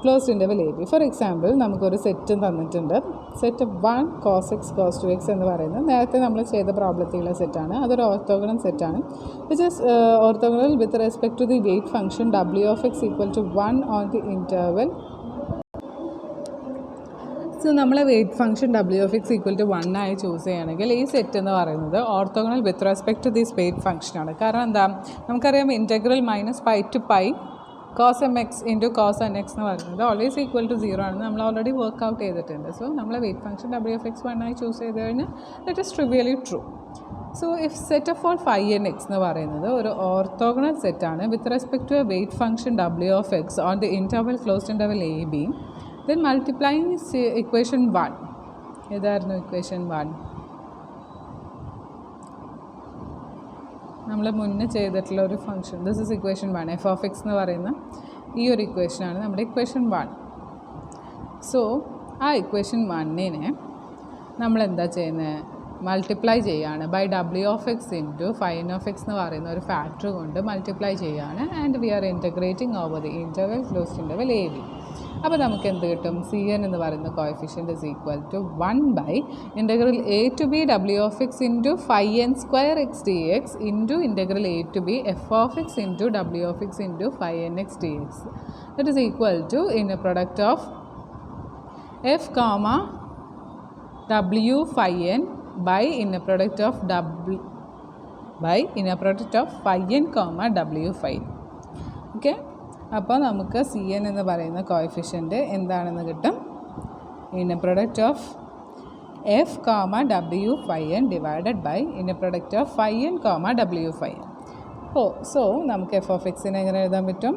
closed interval a b. For example, നമുക്കൊരു set തന്നിട്ടുണ്ട്. Set 1 cos x cos 2x എന്ന് പറയുന്നത് നേരത്തെ നമ്മൾ ചെയ്ത പ്രോബ്ലത്തിലുള്ള സെറ്റാണ്. അതൊരു ഓർത്തോഗണൽ സെറ്റാണ് which is orthogonal with respect to the weight function w of x equal to 1 on the interval. So നമ്മളെ weight function w of x equal to 1 ആയി ചൂസ് ചെയ്യുകയാണെങ്കിൽ ഈ സെറ്റ് എന്ന് പറയുന്നത് orthogonal with respect to this weight ഫംഗ്ഷനാണ്. കാരണം എന്താ? നമുക്കറിയാം integral minus pi to pi cos m x into cos n x എന്ന് പറയുന്നത് ഓൾവേസ് ഈക്വൽ ടു 0 ആണ്. നമ്മൾ ഓൾറെഡി വർക്ക് ഔട്ട് ചെയ്തിട്ടുണ്ട്. സോ നമ്മളെ weight function w of x 1 ആയി ചൂസ് ചെയ്ത് കഴിഞ്ഞാൽ that is trivially true. So if set of all phi n x എന്ന് പറയുന്നത് ഒരു ഓർത്തോഗണൽ സെറ്റാണ് with respect to a weight function w of x on the interval closed interval a b, then multiplying equation 1. ഏതായിരുന്നു equation 1? നമ്മൾ മുന്നേ ചെയ്തിട്ടുള്ള ഒരു function. This is equation 1. F of x എന്ന് പറയുന്ന ഈ ഒരു ഇക്വേഷനാണ് നമ്മുടെ ഇക്വേഷൻ 1. സോ ആ ഇക്വേഷൻ 1നെ നമ്മൾ എന്താ ചെയ്യുന്നത്? മൾട്ടിപ്ലൈ ചെയ്യുകയാണ് by w of x into phi n of x എന്ന് പറയുന്ന ഒരു ഫാക്ടർ കൊണ്ട് മൾട്ടിപ്ലൈ ചെയ്യുകയാണ്. And we are integrating over the interval closed interval a b. അപ്പോൾ നമുക്ക് എന്ത് കിട്ടും? സി എൻ എന്ന് പറയുന്ന coefficient is equal to 1 by integral a to b w of x into phi n square x D x into integral a to b f of X into w of x into phi n x d x. That is equal to inner product of f comma w phi n by in a product of w by in a product of phi n comma w phi. Okay, അപ്പോൾ നമുക്ക് c N എന്ന് പറയുന്ന coefficient എന്താണെന്ന് കിട്ടും? Inner product of f comma w phi n divided by inner product of phi n comma w phi n. So നമുക്ക് f of എക്സിനെ എങ്ങനെ എഴുതാൻ പറ്റും?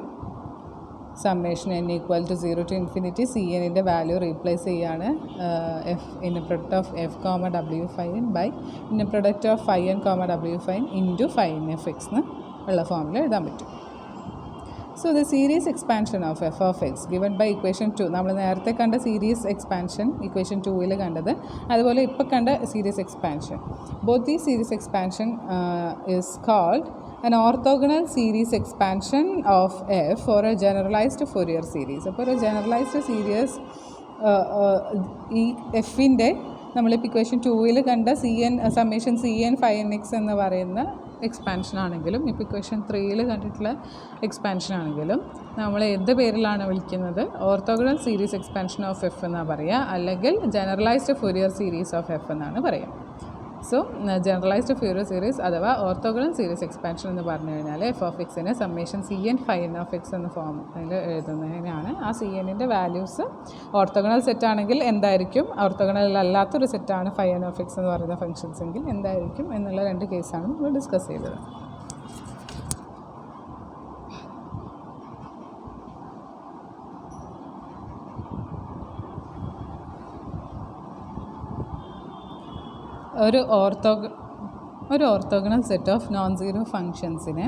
Summation n equal to 0 to infinity c എന്നിൻ്റെ വാല്യൂ replace ചെയ്യുകയാണ് f inner product of f comma w phi n by inner product of phi n comma w phi n into phi n f x എന്ന് ഉള്ള ഫോമിൽ എഴുതാൻ പറ്റും. So the series expansion of f of x given by equation 2. നമ്മൾ നേരത്തെ കണ്ട series expansion equation 2ൽ കണ്ടത്, അതുപോലെ ഇപ്പോൾ കണ്ട series expansion, both the series expansion is called an orthogonal series expansion of f for a generalized Fourier series. അപ്പോൾ ഒരു generalised series ഈ എഫിൻ്റെ നമ്മളിപ്പോൾ ഇക്വേഷൻ 2ൽ കണ്ട C N summation c N phi n x എന്ന് പറയുന്ന എക്സ്പാൻഷൻ ആണെങ്കിലും ഇപ്പോൾ ഇക്വേഷൻ 3 കണ്ടിട്ടുള്ള എക്സ്പാൻഷൻ ആണെങ്കിലും നമ്മൾ എന്ത് പേരിലാണ് വിളിക്കുന്നത്? Orthogonal series expansion of f എന്നാണ് പറയുക, അല്ലെങ്കിൽ generalised Fourier series of f എന്നാണ് പറയുക. സോ ജനറലൈസ്ഡ് ഫ്യൂറിയർ സീരീസ് അഥവാ ഓർത്തോഗണൽ സീരീസ് എക്സ്പാൻഷൻ എന്ന് പറഞ്ഞു കഴിഞ്ഞാൽ എഫ് ഓഫ് എക്സിനെ summation c n phi n of x എന്ന ഫോമിൽ എഴുതുന്നതിനാണ്. ആ സി എന്നിൻ്റെ വാല്യൂസ് ഓർത്തോഗണൽ സെറ്റ് ആണെങ്കിൽ എന്തായിരിക്കും, ഓർത്തോഗണൽ അല്ലാത്തൊരു സെറ്റാണ് ഫൈ എൻ ഓഫ് എക്സ് എന്ന് പറയുന്ന ഫംഗ്ഷൻസ് എങ്കിൽ എന്തായിരിക്കും എന്നുള്ള 2 കേസാണ് നമ്മൾ ഡിസ്കസ് ചെയ്തത്. ഒരു orthogonal set of non zero ഫങ്ഷൻസിനെ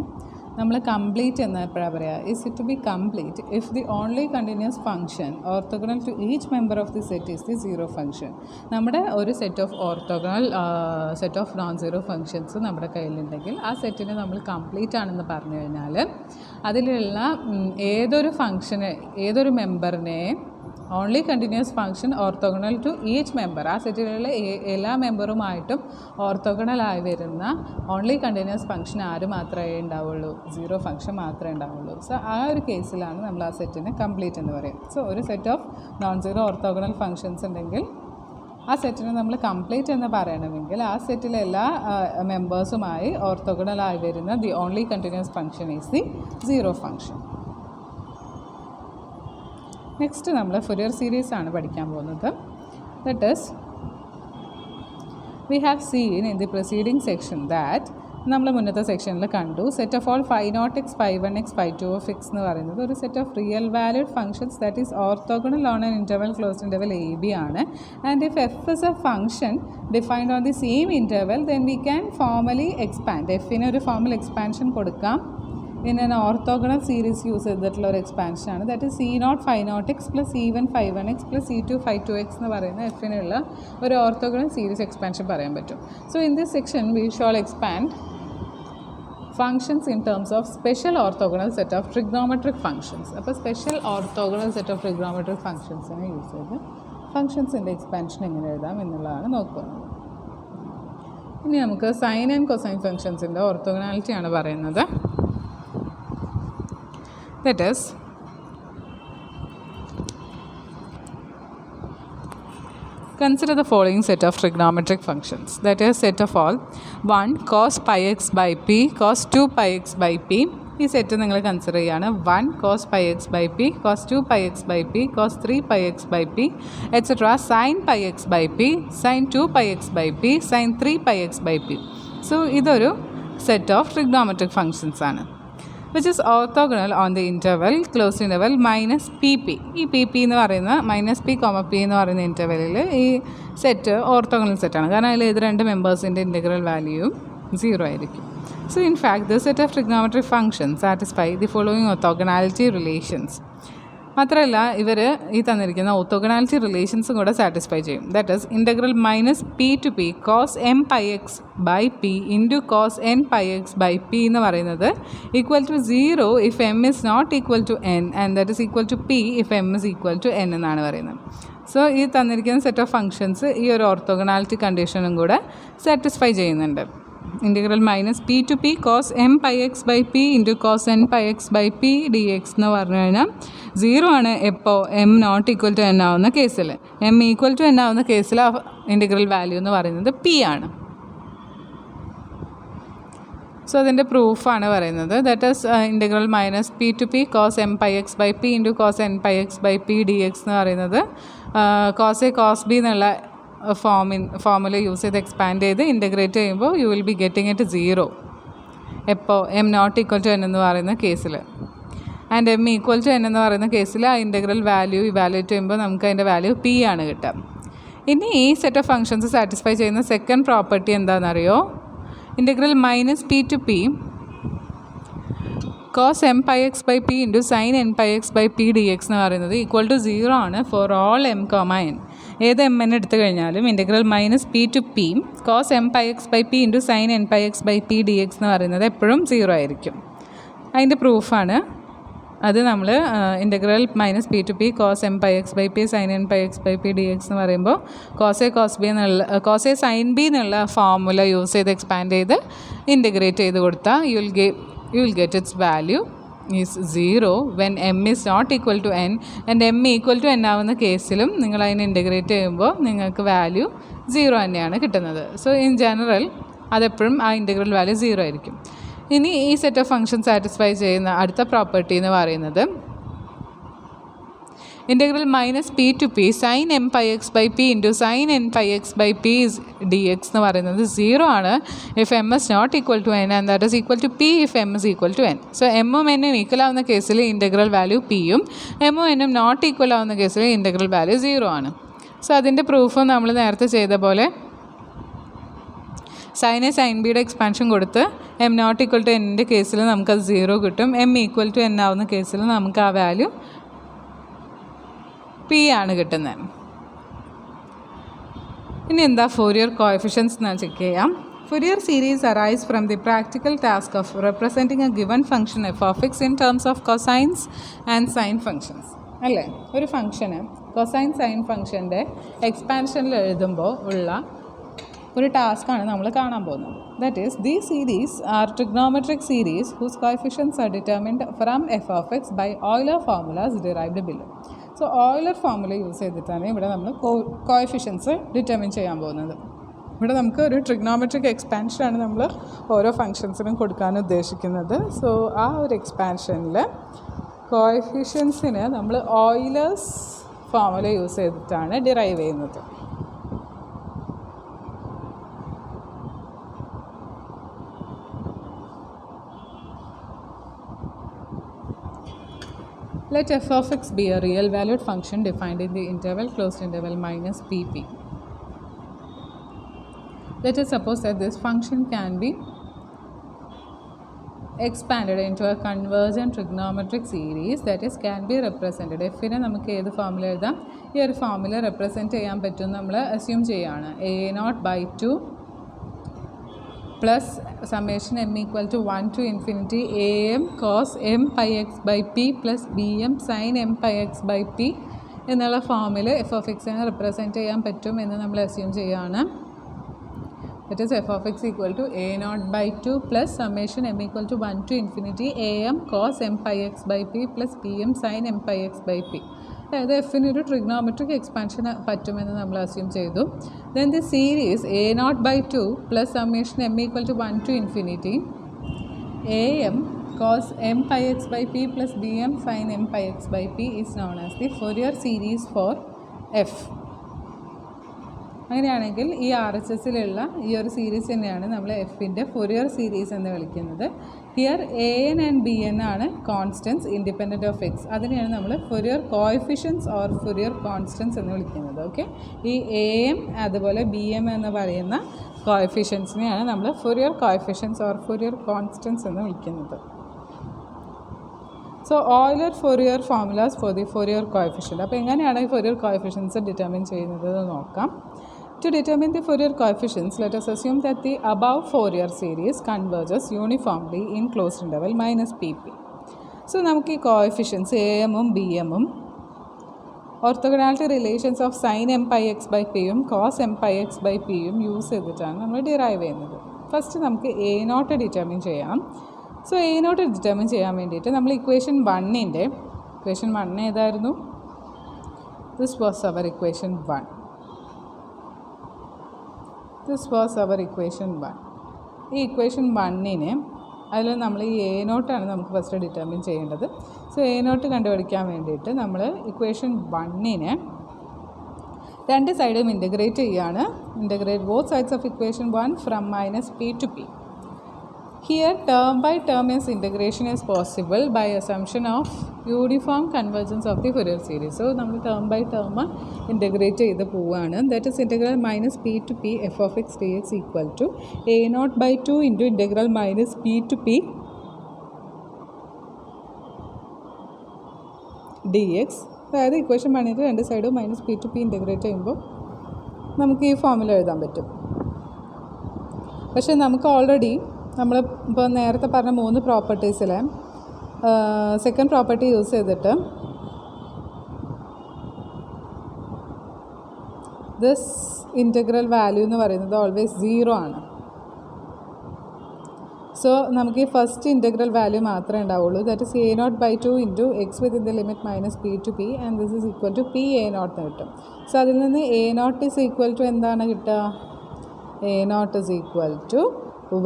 നമ്മൾ കംപ്ലീറ്റ് എന്ന് എപ്പോഴാണ് പറയുക? Is it to be complete if the only continuous function orthogonal to each member of the set is the zero function. നമ്മുടെ ഒരു set of orthogonal set of non zero functions നമ്മുടെ കയ്യിലുണ്ടെങ്കിൽ ആ സെറ്റിനെ നമ്മൾ കംപ്ലീറ്റ് ആണെന്ന് പറഞ്ഞു കഴിഞ്ഞാൽ അതിലുള്ള ഏതൊരു മെമ്പറിനെ only continuous function orthogonal to each member, ആ സെറ്റിലുള്ള എല്ലാ മെമ്പറുമായിട്ടും ഓർത്തോഗണലായി വരുന്ന ഓൺലി കണ്ടിന്യൂസ് ഫംഗ്ഷൻ ആര് മാത്രമേ ഉണ്ടാവുള്ളൂ? സീറോ ഫംഗ്ഷൻ മാത്രമേ ഉണ്ടാവുള്ളൂ. സോ ആ ഒരു കേസിലാണ് നമ്മൾ ആ സെറ്റിനെ കംപ്ലീറ്റ് എന്ന് പറയും. സോ ഒരു set of non zero orthogonal functions ഉണ്ടെങ്കിൽ ആ സെറ്റിനെ നമ്മൾ കംപ്ലീറ്റ് എന്ന് പറയണമെങ്കിൽ ആ സെറ്റിലെ എല്ലാ മെമ്പേഴ്സുമായി ഓർത്തോഗണലായി വരുന്ന the only continuous function is the zero function. Next നമ്മൾ ഫൊറിയർ സീരീസ് ആണ് പഠിക്കാൻ പോകുന്നത്. That is we have seen in the preceding section that നമ്മൾ മുന്നത്തെ സെക്ഷനിൽ കണ്ടു set of all phi naught x phi 1 x phi 2 of x എന്ന് പറയുന്നത് ഒരു set of real valued functions that is orthogonal on an interval closed interval a b ആണ്. And if f is A function defined on the same interval then we can formally expand. എഫിന് ഒരു formal expansion കൊടുക്കാം. In an orthogonal series use ചെയ്തിട്ടുള്ള ഒരു എക്സ്പാൻഷനാണ്. That is c naught phi naught x plus C1 phi 1 x plus C2 phi 2 x എന്ന് പറയുന്ന എഫിനുള്ള ഒരു ഓർത്തോഗണൽ സീരീസ് എക്സ്പാൻഷൻ പറയാൻ പറ്റും. So in this section we shall expand functions in terms of special orthogonal set of trigonometric functions. അപ്പോൾ special orthogonal set of trigonometric ഫങ്ഷൻസിനെ use ചെയ്ത് ഫങ്ഷൻസിൻ്റെ expansion എങ്ങനെ എഴുതാം എന്നുള്ളതാണ് നോക്കുന്നത്. ഇനി നമുക്ക് സൈൻ ആൻഡ് കൊസൈൻ ഫങ്ഷൻസിൻ്റെ ഓർത്തോഗണാലിറ്റിയാണ് പറയുന്നത്. That is, consider the following set of trigonometric functions. That is set of all 1 cos pi x by p cos 2 pi x by p. ഈ set നിങ്ങൾ കൺസിഡർ ചെയ്യുകയാണ്. 1 cos pi x by p cos 2 pi x by p cos 3 pi x by p etc. sin pi x by p sin 2 pi x by p sin 3 pi x by p. So ഇതൊരു set of trigonometric functions ആണ്. which is orthogonal on the interval closed interval minus pp. ഈ pp എന്ന് പറയുന്ന minus P comma P എന്ന് പറയുന്ന ഇൻ്റർവെല്ലിൽ ഈ set orthogonal സെറ്റാണ്. കാരണം അതിൽ ഇത് 2 മെമ്പേഴ്സിൻ്റെ ഇൻ്റഗ്രൽ വാല്യൂയും 0 ആയിരിക്കും. So in fact this set of trigonometric functions satisfy the following orthogonality relations. മാത്രമല്ല ഇവർ ഈ തന്നിരിക്കുന്ന ഓർത്തോഗണാലിറ്റി റിലേഷൻസും കൂടെ സാറ്റിസ്ഫൈ ചെയ്യും. That is integral minus P to P cos M pi X by P into cos N pi X by P എന്ന് പറയുന്നത് equal to 0 if M is not equal to N and that is equal to P if M is equal to N എന്നാണ് പറയുന്നത്. So ഈ തന്നിരിക്കുന്ന set of functions ഈ ഒരു orthogonality കണ്ടീഷനും കൂടെ satisfy ചെയ്യുന്നുണ്ട്. Integral minus P to P cos M pi X by P into cos N pi X by P D X എന്ന് പറഞ്ഞു കഴിഞ്ഞാൽ 0 ആണ് എപ്പോൾ M not equal to N ആവുന്ന കേസിൽ. എം ഈക്വൽ ടു എൻ ആവുന്ന കേസിൽ ഇൻ്റഗ്രൽ വാല്യൂ എന്ന് പറയുന്നത് പി ആണ്. സോ അതിൻ്റെ പ്രൂഫാണ് പറയുന്നത്. That is integral minus P to P cos M pi X by P into cos N pi X by P D X എന്ന് പറയുന്നത് കോസ് എ കോസ് ബി എന്നുള്ള ഫോമുല യൂസ് ചെയ്ത് എക്സ്പാൻഡ് ചെയ്ത് integrate ചെയ്യുമ്പോൾ you will be getting it 0 എപ്പോൾ M not equal to N എന്ന് പറയുന്ന കേസിൽ. And M equal to N എന്ന് പറയുന്ന കേസിൽ ആ ഇൻ്റഗ്രൽ വാല്യൂ ഇവാലുവേറ്റ് ചെയ്യുമ്പോൾ നമുക്ക് അതിൻ്റെ വാല്യൂ പി ആണ് കിട്ടുക. ഇനി ഈ സെറ്റ് ഓഫ് ഫങ്ഷൻസ് സാറ്റിസ്ഫൈ ചെയ്യുന്ന സെക്കൻഡ് പ്രോപ്പർട്ടി എന്താണെന്നറിയോ? Integral minus P to P cos M pi X by P into sine N pi X by P D X എന്ന് പറയുന്നത് ഈക്വൽ ടു 0 ആണ് for all M comma N. ഏത് M N എടുത്തു കഴിഞ്ഞാലും integral minus P to P cos M pi X by P into sine N pi X by P D X എന്ന് പറയുന്നത് എപ്പോഴും 0 ആയിരിക്കും. അതിൻ്റെ പ്രൂഫാണ് അത് നമ്മൾ integral minus P to P cos M pi X by P sine N pi X by P D X എന്ന് പറയുമ്പോൾ കോസ് എ സൈൻ ബി എന്നുള്ള ഫോർമുല യൂസ് ചെയ്ത് എക്സ്പാൻഡ് ചെയ്ത് ഇൻ്റഗ്രേറ്റ് ചെയ്ത് കൊടുത്താൽ you will get its value is 0 when M is not equal to N and M equal to N ആവുന്ന കേസിലും നിങ്ങൾ അതിനെ ഇൻ്റഗ്രേറ്റ് ചെയ്യുമ്പോൾ നിങ്ങൾക്ക് വാല്യൂ 0 തന്നെയാണ് കിട്ടുന്നത്. സോ ഇൻ ജനറൽ അതെപ്പോഴും ആ ഇൻ്റഗ്രൽ വാല്യൂ 0 ആയിരിക്കും. ഇനി ഈ സെറ്റ് ഓഫ് ഫംഗ്ഷൻ സാറ്റിസ്ഫൈ ചെയ്യുന്ന അടുത്ത പ്രോപ്പർട്ടി എന്ന് പറയുന്നത് integral minus P to P sine M pi X by P into sine N pi X by P D X എന്ന് പറയുന്നത് 0 ആണ് if M is not equal to N and that is equal to P if M is equal to N. So എമ്മും എന്നും equal ആവുന്ന കേസിൽ integral value പിയും എമ്മും എന്നും നോട്ട് ഈക്വൽ ആവുന്ന കേസിൽ ഇൻ്റഗ്രൽ വാല്യൂ 0 ആണ്. സോ അതിൻ്റെ പ്രൂഫും നമ്മൾ നേരത്തെ ചെയ്ത പോലെ സൈൻ എ സൈൻ ബിയുടെ എക്സ്പാൻഷൻ കൊടുത്ത് എം നോട്ട് ഈക്വൽ ടു എന്നിൻ്റെ കേസിൽ നമുക്കത് 0 കിട്ടും. എം ഈക്വൽ ടു എൻ ആവുന്ന കേസിൽ നമുക്ക് ആ വാല്യൂ പി ആണ് കിട്ടുന്നത്. ഇനി എന്താ ഫോറിയർ കോഎഫിഷ്യൻസ് എന്ന് ചെക്ക് ചെയ്യാം. Fourier series arise from the practical task of representing a given function f of x in terms of cosines and sine functions. അല്ലേ, ഒരു ഫംഗ്ഷന് കൊസൈൻ സൈൻ ഫംഗ്ഷൻ്റെ എക്സ്പാൻഷനിൽ എഴുതുമ്പോൾ ഉള്ള ഒരു ടാസ്ക്കാണ് നമ്മൾ കാണാൻ പോകുന്നത്. That is these series are trigonometric series whose coefficients are determined from F of X by Euler formulas derived below. So Euler formula use ചെയ്തിട്ടാണ് ഇവിടെ നമ്മൾ കോഎഫിഷ്യൻസ് ഡിറ്റർമിൻ ചെയ്യാൻ പോകുന്നത്. ഇവിടെ നമുക്ക് ഒരു ട്രിഗ്നോമെട്രിക് എക്സ്പാൻഷനാണ് നമ്മൾ ഓരോ ഫങ്ഷൻസിനും കൊടുക്കാൻ ഉദ്ദേശിക്കുന്നത്. സോ ആ ഒരു എക്സ്പാൻഷനിൽ കോഎഫിഷ്യൻസിന് നമ്മൾ ഓയിലേഴ്സ് ഫോർമുല യൂസ് ചെയ്തിട്ടാണ് ഡിറൈവ് ചെയ്യുന്നത്. Let f of x be a real valued function defined in the interval closed interval minus pp. Let us suppose that this function can be expanded into a convergent trigonometric series that is can be represented. f നെ നമുക്ക് ഏത് formula എഴുതാം? ഈ ഒരു formula represent ചെയ്യാൻ പറ്റും നമ്മൾ assume ചെയ്യുകയാണ്. a0/2 plus summation M equal to 1 to infinity am cos m pi x by p plus bm sin m pi x by p എന്നുള്ള ഫോമിൽ എഫ് ഓഫ് എക്സിനെ റെപ്രസെൻറ്റ് ചെയ്യാൻ പറ്റും എന്ന് നമ്മൾ അസ്യൂം ചെയ്യുകയാണ്. That is f of x equal to a0/2 plus summation m equal to 1 to infinity am cos m pi x by p plus pm sin m pi x by p. അതായത് എഫിന് ഒരു trigonometric expansion പറ്റുമെന്ന് നമ്മൾ assume ചെയ്തു. Then the series a0/2 plus summation m equal to 1 to infinity am cos m pi x by p plus bm sin m pi x by p is known as the Fourier series for f. അങ്ങനെയാണെങ്കിൽ ഈ R H എസിലുള്ള ഈ ഒരു series തന്നെയാണ് നമ്മൾ എഫിൻ്റെ Fourier series എന്ന് വിളിക്കുന്നത്. Here A N and B N ആണ് കോൺസ്റ്റൻസ് ഇൻഡിപെൻഡൻറ്റ് ഓഫ് എക്സ്. അതിനെയാണ് നമ്മൾ Fourier coefficients or Fourier constants എന്ന് വിളിക്കുന്നത്. ഓക്കെ, ഈ എ എം അതുപോലെ ബി എം എന്ന് പറയുന്ന കോഎഫിഷ്യൻസിനെയാണ് നമ്മൾ Fourier coefficients or Fourier constants എന്ന് വിളിക്കുന്നത്. So Euler Fourier formulas for the Fourier coefficient. അപ്പോൾ എങ്ങനെയാണ് ഈ ഫൊറിയർ കോഎഫിഷ്യൻസ് ഡിറ്റർമിൻ ചെയ്യുന്നത് എന്ന് നോക്കാം. To determine the Fourier coefficients, let us assume that the above Fourier series converges uniformly in closed interval minus pp. So, നമുക്ക് ഈ coefficients a എമ്മും b എമ്മും orthogonality relations of sine M pi X by പിയും cos M pi X by പിയും use ചെയ്തിട്ടാണ് നമ്മൾ derive ചെയ്യുന്നത്. First നമുക്ക് എ നോട്ട് ഡിറ്റർമിൻ ചെയ്യാം. സോ എ നോട്ട് ഡിറ്റർമിൻ ചെയ്യാൻ വേണ്ടിയിട്ട് നമ്മൾ ഇക്വേഷൻ 1 ഏതായിരുന്നു? This was our equation 1. This was our equation 1. ഈ ഇക്വേഷൻ 1നെ അതിൽ നമ്മൾ ഈ എ നോട്ടാണ് നമുക്ക് ഫസ്റ്റ് ഡിറ്റർമിൻ ചെയ്യേണ്ടത്. സോ എ നോട്ട് കണ്ടുപിടിക്കാൻ വേണ്ടിയിട്ട് നമ്മൾ ഇക്വേഷൻ 1നെ രണ്ട് സൈഡും ഇൻ്റഗ്രേറ്റ് ചെയ്യുകയാണ്. Integrate both sides of equation 1 from minus P to P. Here term by term is integration is possible by assumption of uniform convergence of the Fourier series. So നമ്മൾ term by term integrate ചെയ്ത് പോവുകയാണ്. That is integral minus p to p f of x dx equal to a0/2 into integral minus p to p dx. അതായത് equation 1ൻ്റെ രണ്ട് സൈഡും minus P to P integrate ചെയ്യുമ്പോൾ നമുക്ക് ഈ formula എഴുതാൻ പറ്റും. പക്ഷേ നമുക്ക് ഓൾറെഡി നമ്മൾ ഇപ്പോൾ നേരത്തെ പറഞ്ഞ 3 പ്രോപ്പർട്ടീസിൽ സെക്കൻഡ് പ്രോപ്പർട്ടി യൂസ് ചെയ്തിട്ട് ദിസ് ഇൻറ്റഗ്രൽ വാല്യൂ എന്ന് പറയുന്നത് ഓൾവേസ് 0 ആണ്. സോ നമുക്ക് ഈ ഫസ്റ്റ് ഇൻറ്റഗ്രൽ വാല്യൂ മാത്രമേ ഉണ്ടാവുള്ളൂ. That is a0/2 into X within the limit minus P to P and this is equal to P a0 എന്ന് കിട്ടും. സോ അതിൽ നിന്ന് a0 ഇസ് ഈക്വൽ ടു എന്താണ് കിട്ടുക? a0 is equal to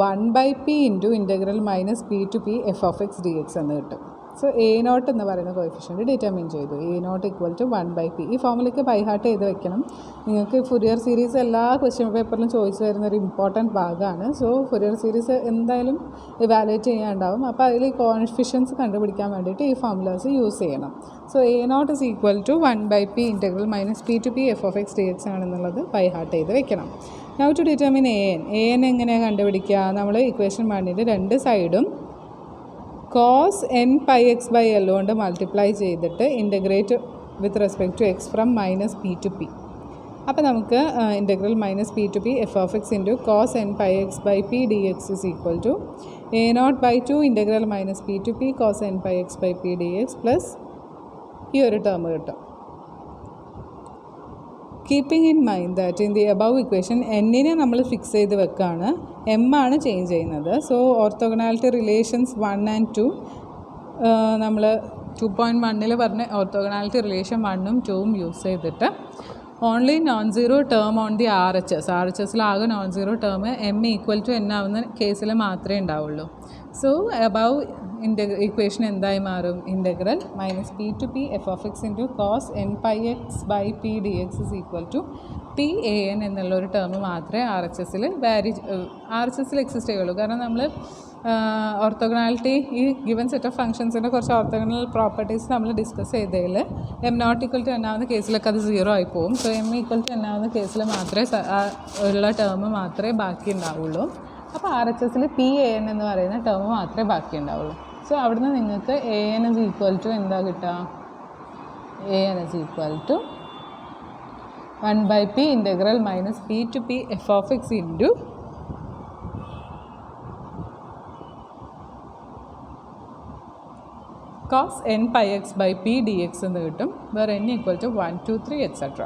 1/p into integral minus P to P F of X D X എന്ന് കിട്ടും. So a0 എന്ന് പറയുന്ന കോഎഫിഷ്യൻറ്റ് ഡിറ്റർമിൻ ചെയ്തു. a0 equal to 1/p. ഈ ഫോമിലേക്ക് ബൈ ഹാർട്ട് ചെയ്ത് വെക്കണം. നിങ്ങൾക്ക് ഫുറിയർ സീരീസ് എല്ലാ ക്വസ്റ്റ്യൻ പേപ്പറിലും ചോദിച്ചു വരുന്നൊരു ഇമ്പോർട്ടൻറ്റ് ഭാഗമാണ്. സോ ഫുറിയർ സീരീസ് എന്തായാലും ഇവാലുവേറ്റ് ചെയ്യാനുണ്ടാവും. അപ്പോൾ അതിൽ കോഎഫിഷ്യൻസ് കണ്ടുപിടിക്കാൻ വേണ്ടിയിട്ട് ഈ ഫോമുലാസ് യൂസ് ചെയ്യണം. So a0 is equal to 1/p integral minus P to P F of X D X ആണെന്നുള്ളത് ബൈ ഹാർട്ട് ചെയ്ത് വെക്കണം. നൗ ടു ഡിറ്റർമിൻ an എങ്ങനെയാണ് കണ്ടുപിടിക്കുക? നമ്മൾ ഇക്വേഷൻ 1 രണ്ട് സൈഡും cos n pi x by l കൊണ്ട് മൾട്ടിപ്ലൈ ചെയ്തിട്ട് integrate with respect to x from minus P to p. അപ്പോൾ നമുക്ക് integral minus P to P F of X into cos N pi X by P D x is equal to a0/2 integral minus P to P cos N pi X by P D x plus ഈ ഒരു term കിട്ടും. Keeping in mind that in the above equation എന്നിനെ നമ്മൾ fix ചെയ്ത് വെക്കുകയാണ്, M ആണ് change ചെയ്യുന്നത്. So orthogonality relations 1 and 2 നമ്മൾ 2.1 പറഞ്ഞ ഓർത്തോഗണാലിറ്റി റിലേഷൻ 1ഉം 2ഉം യൂസ് ചെയ്തിട്ട് only non zero term on the R H എസിലാകെ non zero term m equal to N ആവുന്ന കേസിൽ മാത്രമേ ഉണ്ടാവുള്ളൂ. സോ അബവ് ഇക്വേഷൻ എന്തായി മാറും? Integral minus P to P F of X into cos N pi X by P D x is equal to p A n എന്നുള്ളൊരു term മാത്രമേ R H എസിൽ exist ചെയ്യുള്ളൂ. കാരണം നമ്മൾ ഓർത്തോഗണാലിറ്റി ഈ given set of ഫംഗ്ഷൻസിൻ്റെ കുറച്ച് orthogonal properties നമ്മൾ ഡിസ്കസ് ചെയ്തതിൽ M not equal to N ആവുന്ന കേസിലൊക്കെ അത് 0 ആയി പോകും. So M equal to N ആവുന്ന കേസിൽ മാത്രമേ ഉള്ള ടേം മാത്രമേ ബാക്കി ഉണ്ടാവുള്ളൂ. അപ്പോൾ ആർ എച്ച് എസിൽ പി എ എൻ എന്ന് പറയുന്ന ടേം മാത്രമേ ബാക്കി ഉണ്ടാവുള്ളൂ. സോ അവിടുന്ന് നിങ്ങൾക്ക് A N is equal to എന്താ കിട്ടുക? A N is equal to 1/p integral minus P to P F of X into cos n pi x by p dx എന്ന് കിട്ടും. വേറെ n equal to 1, 2, 3 etc.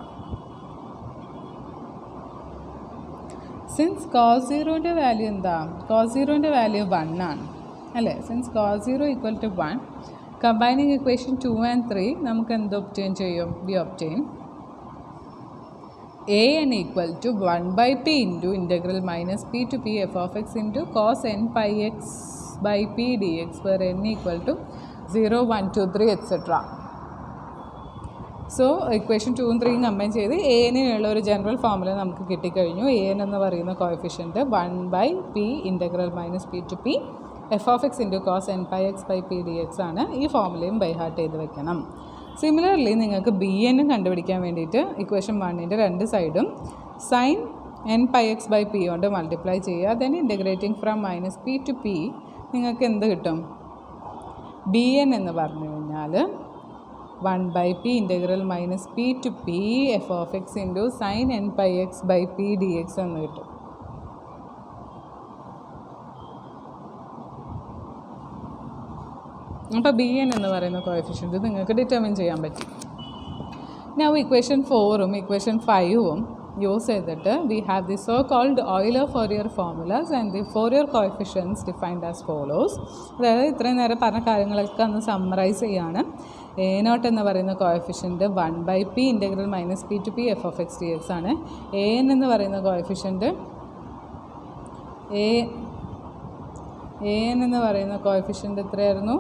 Since cos 0ൻ്റെ value എന്താ? cos 0ൻ്റെ value 1 ആണ് അല്ലേ? Since cos 0 equal to 1, combining equation 2 and 3 നമുക്ക് എന്ത് ഒബ്റ്റെയിൻ ചെയ്യും? We obtain an equal to 1/p into integral minus P to P F of X into cos n pi x by p dx വേറെ n equal to 0, 1, 2, 3 etc. So equation 2ഉം 3ഉം combine ചെയ്ത് എനുള്ള ഒരു general formula നമുക്ക് കിട്ടിക്കഴിഞ്ഞു. an എന്ന് പറയുന്ന coefficient 1/p integral minus P to P F of X into cos N pi X by P D X ആണ്. ഈ ഫോമുലയും by heart ചെയ്ത് വെക്കണം. Similarly നിങ്ങൾക്ക് ബി എന്നും കണ്ടുപിടിക്കാൻ വേണ്ടിയിട്ട് ഇക്വേഷൻ 1ൻ്റെ രണ്ട് സൈഡും sine N pi X by P കൊണ്ട് മൾട്ടിപ്ലൈ ചെയ്യുക. Then integrating from minus P to P നിങ്ങൾക്ക് എന്ത് കിട്ടും? ബി എൻ എന്ന് പറഞ്ഞു കഴിഞ്ഞാൽ 1/p integral minus P to P F of X into sine N pi X by P D X എന്ന് കിട്ടും. അപ്പോൾ ബി എൻ എന്ന് പറയുന്ന കോഎഫിഷ്യൻറ്റ് നിങ്ങൾക്ക് ഡിറ്റർമിൻ ചെയ്യാൻ പറ്റും. നൗ ഇക്വേഷൻ 4ഉം ഇക്വേഷൻ 5ഉം യൂസ് ചെയ്തിട്ട് we have the so called Euler Fourier formulas and the Fourier coefficients defined as follows. അതായത് ഇത്രയും നേരം പറഞ്ഞ കാര്യങ്ങളൊക്കെ ഒന്ന് സമ്മറൈസ് ചെയ്യാണ്. a0 എന്ന് പറയുന്ന coefficient 1/p integral minus P to P F of X D X ആണ്. an എന്ന് പറയുന്ന കോഎഫിഷ്യൻറ്റ് an എന്ന് പറയുന്ന കോഎഫിഷ്യൻറ്റ് എത്രയായിരുന്നു?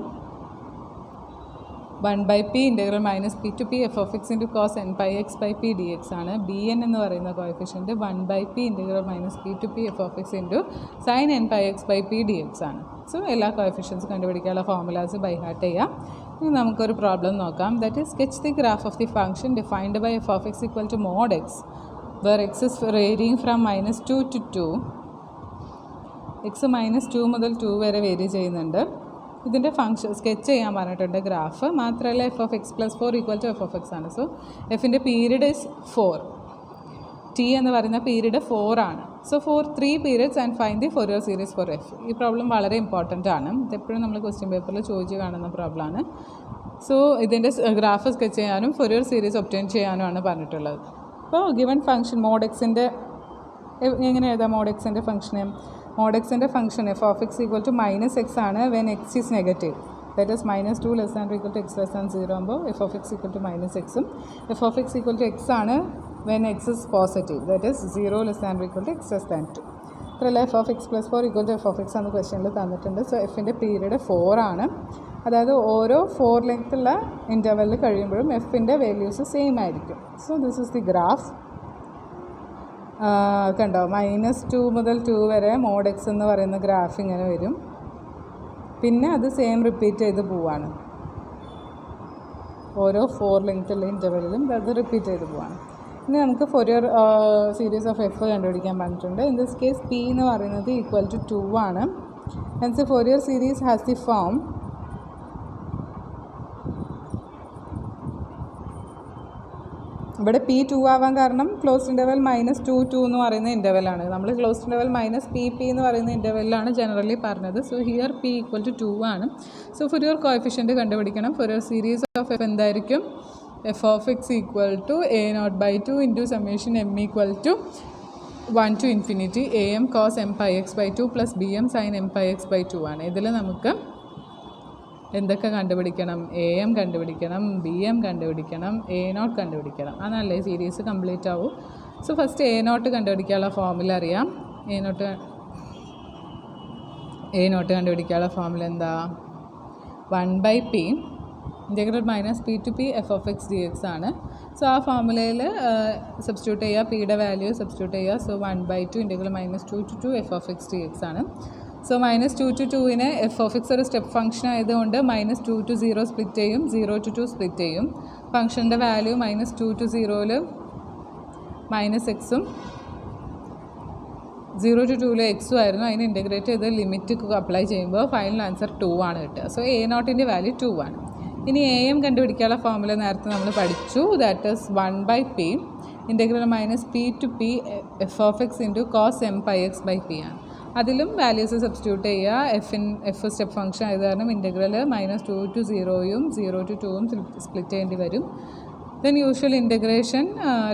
1/p integral minus P to P F of X into cos N pi X by P D X ആണ്. B N എന്ന് പറയുന്ന coefficient 1/p integral minus P to P F of X into sine N pi X by P D X ആണ്. So എല്ലാ coefficients കണ്ടുപിടിക്കാനുള്ള formulas by heart ചെയ്യാം. ഇനി നമുക്കൊരു problem നോക്കാം. That is sketch the graph of the function defined by F of X equal to mod X where X is varying from -2 to 2. X -2 മുതൽ 2 വരെ vary ചെയ്യുന്നുണ്ട്. ഇതിൻ്റെ ഫംഗ്ഷൻ സ്കെച്ച് ചെയ്യാൻ പറഞ്ഞിട്ടുണ്ട് ഗ്രാഫ്. മാത്രമല്ല F of X plus 4 equal to F of X ആണ്. So എഫിൻ്റെ period is 4. T എന്ന് പറയുന്ന പീരീഡ് 4 ആണ്. So for 3 periods and find the Fourier series for F. ഈ പ്രോബ്ലം വളരെ ഇമ്പോർട്ടൻ്റ് ആണ്. ഇതെപ്പോഴും നമ്മൾ ക്വസ്റ്റ്യൻ പേപ്പറിൽ ചോദിച്ച് കാണുന്ന പ്രോബ്ലമാണ്. സോ ഇതിൻ്റെ ഗ്രാഫ് സ്കെച്ച് ചെയ്യാനും Fourier സീരീസ് ഒബ്റ്റെയിൻ ചെയ്യാനുമാണ് പറഞ്ഞിട്ടുള്ളത്. അപ്പോൾ ഗിവൺ ഫംഗ്ഷൻ മോഡ് എക്സിൻ്റെ എങ്ങനെ എഴുതാം? മോഡ് എക്സിൻ്റെ function f of X equal to -x ആണ് when x is negative. That is -2 ≤ x > 0 ആകുമ്പോൾ f of X equal to -x ഉം f of X equal to x ആണ് when x is positive. That is 0 ≤ x > 2. ഇത്രയല്ല f of x + 4 equal to F of x എന്ന ക്വസ്റ്റ്യനിൽ തന്നിട്ടുണ്ട്. So എഫിൻ്റെ period 4 ആണ്. അതായത് ഓരോ 4 ലെങ്ത്തുള്ള ഇൻ്റർവെല്ലിൽ കഴിയുമ്പോഴും എഫിൻ്റെ വാല്യൂസ് സെയിം ആയിരിക്കും. So this is the graph. കണ്ടോ, -2 മുതൽ 2 വരെ മോഡ് എക്സ് എന്ന് പറയുന്ന ഗ്രാഫ് ഇങ്ങനെ വരും. പിന്നെ അത് സെയിം റിപ്പീറ്റ് ചെയ്ത് പോവാണ്. ഓരോ 4 ലെങ്ത്തുള്ള ഇൻ്റർവെല്ലിലും അത് റിപ്പീറ്റ് ചെയ്ത് പോവാണ്. ഇനി നമുക്ക് Fourier സീരീസ് ഓഫ് എഫ് കണ്ടുപിടിക്കാൻ പറഞ്ഞിട്ടുണ്ട്. ഇൻ ദിസ് കേസ് പി എന്ന് പറയുന്നത് ഈക്വൽ ടു 2 ആണ്. Hence Fourier series has the form ഇവിടെ P2 ആവാൻ കാരണം ക്ലോസ്ഡ് ഇൻ്റർവെൽ -2 എന്ന് പറയുന്ന ഇൻ്റർവെല്ലാണ്. നമ്മൾ ക്ലോസ്ഡ് ഇൻ്റർവെൽ -PP എന്ന് പറയുന്ന ഇൻ്റർവെല്ലാണ് ജനറലി പറഞ്ഞത്. So here P equal to 2 ആണ്. സോ Fourier കോഎഫിഷ്യൻറ്റ് കണ്ടുപിടിക്കണം. Fourier സീരീസ് ഓഫ് എഫ് എന്തായിരിക്കും? F of X equal to a0/2 into summation m equal to 1 to infinity am cos m/x/2 plus bm sin m/x/2 ആണ്. ഇതിൽ നമുക്ക് എന്തൊക്കെ കണ്ടുപിടിക്കണം? A M കണ്ടുപിടിക്കണം, B M കണ്ടുപിടിക്കണം, a0 കണ്ടുപിടിക്കണം. അതല്ലേ സീരീസ് കംപ്ലീറ്റ് ആവും. സോ ഫസ്റ്റ് a0 കണ്ടുപിടിക്കാനുള്ള ഫോർമുല അറിയാം. a0 കണ്ടുപിടിക്കാനുള്ള ഫോർമുല എന്താ? 1/p integral -p to p f of x dx ആണ്. സോ ആ ഫോർമുലയിൽ സബ്സ്റ്റിറ്റ്യൂട്ട് ചെയ്യുക, പിയുടെ വാല്യൂ സബ്സ്റ്റിറ്റ്യൂട്ട് ചെയ്യുക. സോ 1/2 ഇൻ്റഗ്രൽ -2 to 2 f of x dx ആണ്. സോ -2 to 2നെ എഫ് ഓഫ് എക്സ് ഒരു സ്റ്റെപ്പ് ഫംഗ്ഷൻ ആയതുകൊണ്ട് -2 to 0 സ്പ്ലിറ്റ് ചെയ്യും, 0 to 2 സ്പ്ലിറ്റ് ചെയ്യും. ഫംഗ്ഷൻ്റെ വാല്യൂ -2 to 0ൽ -x ഉം 0 to 2ൽ എക്സും ആയിരുന്നു. അതിന് ഇൻ്റഗ്രേറ്റ് ചെയ്ത് ലിമിറ്റ് അപ്ലൈ ചെയ്യുമ്പോൾ ഫൈനൽ ആൻസർ 2 ആണ് കിട്ടുക. സോ a0ൻ്റെ വാല്യൂ 2 ആണ്. ഇനി എ എം കണ്ടുപിടിക്കാനുള്ള ഫോർമുല നേരത്തെ നമ്മൾ പഠിച്ചു. That is 1/p integral -p to p f of X into cos m/x/p ആണ്. അതിലും വാല്യൂസ് സബ്സ്റ്റിറ്റ്യൂട്ട് ചെയ്യുക. എഫ് സ്റ്റെപ്പ് ഫംഗ്ഷൻ ആയത് കാരണം ഇൻ്റഗ്രൽ -2 to 0യും 0 to 2യും സ്പ്ലിറ്റ് ചെയ്യേണ്ടി വരും. ദെൻ യൂഷ്വൽ ഇൻ്റഗ്രേഷൻ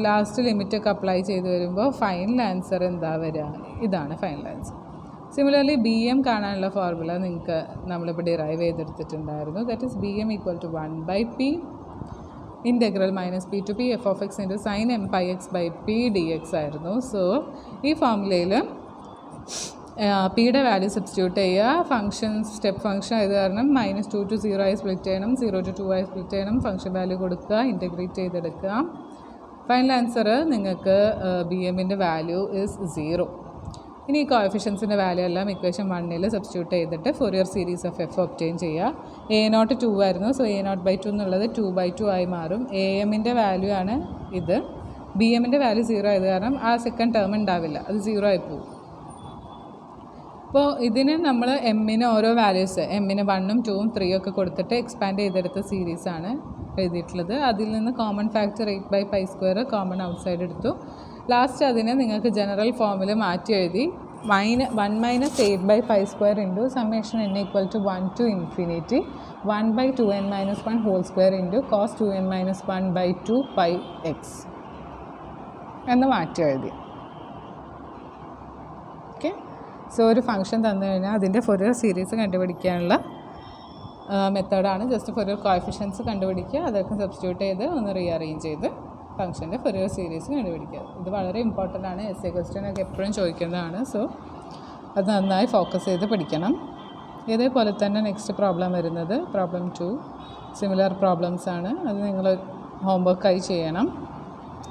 ലാസ്റ്റ് ലിമിറ്റൊക്കെ അപ്ലൈ ചെയ്ത് വരുമ്പോൾ ഫൈനൽ ആൻസർ എന്താ വരിക? ഇതാണ് final answer. Similarly b m കാണാനുള്ള ഫോർമുല നിങ്ങൾക്ക് നമ്മളിപ്പോൾ ഡിറൈവ് ചെയ്തെടുത്തിട്ടുണ്ടായിരുന്നു. That is b m equal to 1/p integral -p to p f of X into sign m/x/p dx ആയിരുന്നു. സോ ഈ ഫോർമുലയിൽ പിയുടെ വാല്യൂ സബ്സ്റ്റിറ്റ്യൂട്ട് ചെയ്യുക. ഫംഗ്ഷൻ സ്റ്റെപ്പ് ഫംഗ്ഷൻ ആയത് കാരണം -2 to 0 ആയി സ്പ്ലിറ്റ് ചെയ്യണം, 0 to 2 ആയി സ്പ്ലിറ്റ് ചെയ്യണം. ഫംഗ്ഷൻ വാല്യൂ കൊടുക്കുക, ഇൻ്റഗ്രേറ്റ് ചെയ്തെടുക്കുക. ഫൈനൽ ആൻസർ നിങ്ങൾക്ക് ബി എമ്മിൻ്റെ വാല്യൂ ഈസ് 0. ഇനി ഈ കോഎഫിഷ്യൻസിൻ്റെ വാല്യൂ എല്ലാം ഇക്വേഷൻ 1ൽ സബ്സ്റ്റിറ്റ്യൂട്ട് ചെയ്തിട്ട് Fourier series of F obtain ചെയ്യുക. a0 2 ആയിരുന്നു. സോ a0/2 എന്നുള്ളത് 2/2 ആയി മാറും. എ എമ്മിൻ്റെ വാല്യൂ ആണ് ഇത്. ബി എമ്മിൻ്റെ വാല്യൂ 0 ആയത് കാരണം ആ സെക്കൻഡ് ടേം ഉണ്ടാവില്ല, അത് 0 ആയി പോകും. അപ്പോൾ ഇതിന് നമ്മൾ എമ്മിന് ഓരോ വാല്യൂസ് എമ്മിന് 1ഉം 2ഉം 3ഉം ഒക്കെ കൊടുത്തിട്ട് എക്സ്പാൻഡ് ചെയ്തെടുത്ത സീരീസാണ് എഴുതിയിട്ടുള്ളത്. അതിൽ നിന്ന് കോമൺ ഫാക്ടർ 8/π² കോമൺ ഔട്ട്സൈഡ് എടുത്തു. ലാസ്റ്റ് അതിനെ നിങ്ങൾക്ക് ജനറൽ ഫോമിൽ മാറ്റി എഴുതി 1 - 8/π² into summation n equal to 1 to infinity 1/2n - 1 whole square into cos 2n - 1/2πx എന്ന് മാറ്റി എഴുതി. ഓക്കെ. സോ ഒരു ഫംഗ്ഷൻ തന്നു കഴിഞ്ഞാൽ അതിൻ്റെ Fourier സീരീസ് കണ്ടുപിടിക്കാനുള്ള മെത്തേഡാണ്. ജസ്റ്റ് Fourier കോഎഫിഷ്യൻസ് കണ്ടുപിടിക്കുക, അതൊക്കെ സബ്സ്റ്റിറ്റ്യൂട്ട് ചെയ്ത് ഒന്ന് റീഅറേഞ്ച് ചെയ്ത് ഫംഗ്ഷൻ്റെ Fourier സീരീസ് കണ്ടുപിടിക്കുക. ഇത് വളരെ ഇമ്പോർട്ടൻ്റ് ആണ്. എസ് എ ക്വസ്റ്റ്യനൊക്കെ എപ്പോഴും ചോദിക്കുന്നതാണ്. സോ അത് നന്നായി ഫോക്കസ് ചെയ്ത് പഠിക്കണം. ഇതേപോലെ തന്നെ നെക്സ്റ്റ് പ്രോബ്ലം വരുന്നത് പ്രോബ്ലം 2 സിമിലർ പ്രോബ്ലംസ് ആണ്. അത് നിങ്ങൾ ഹോംവർക്കായി ചെയ്യണം.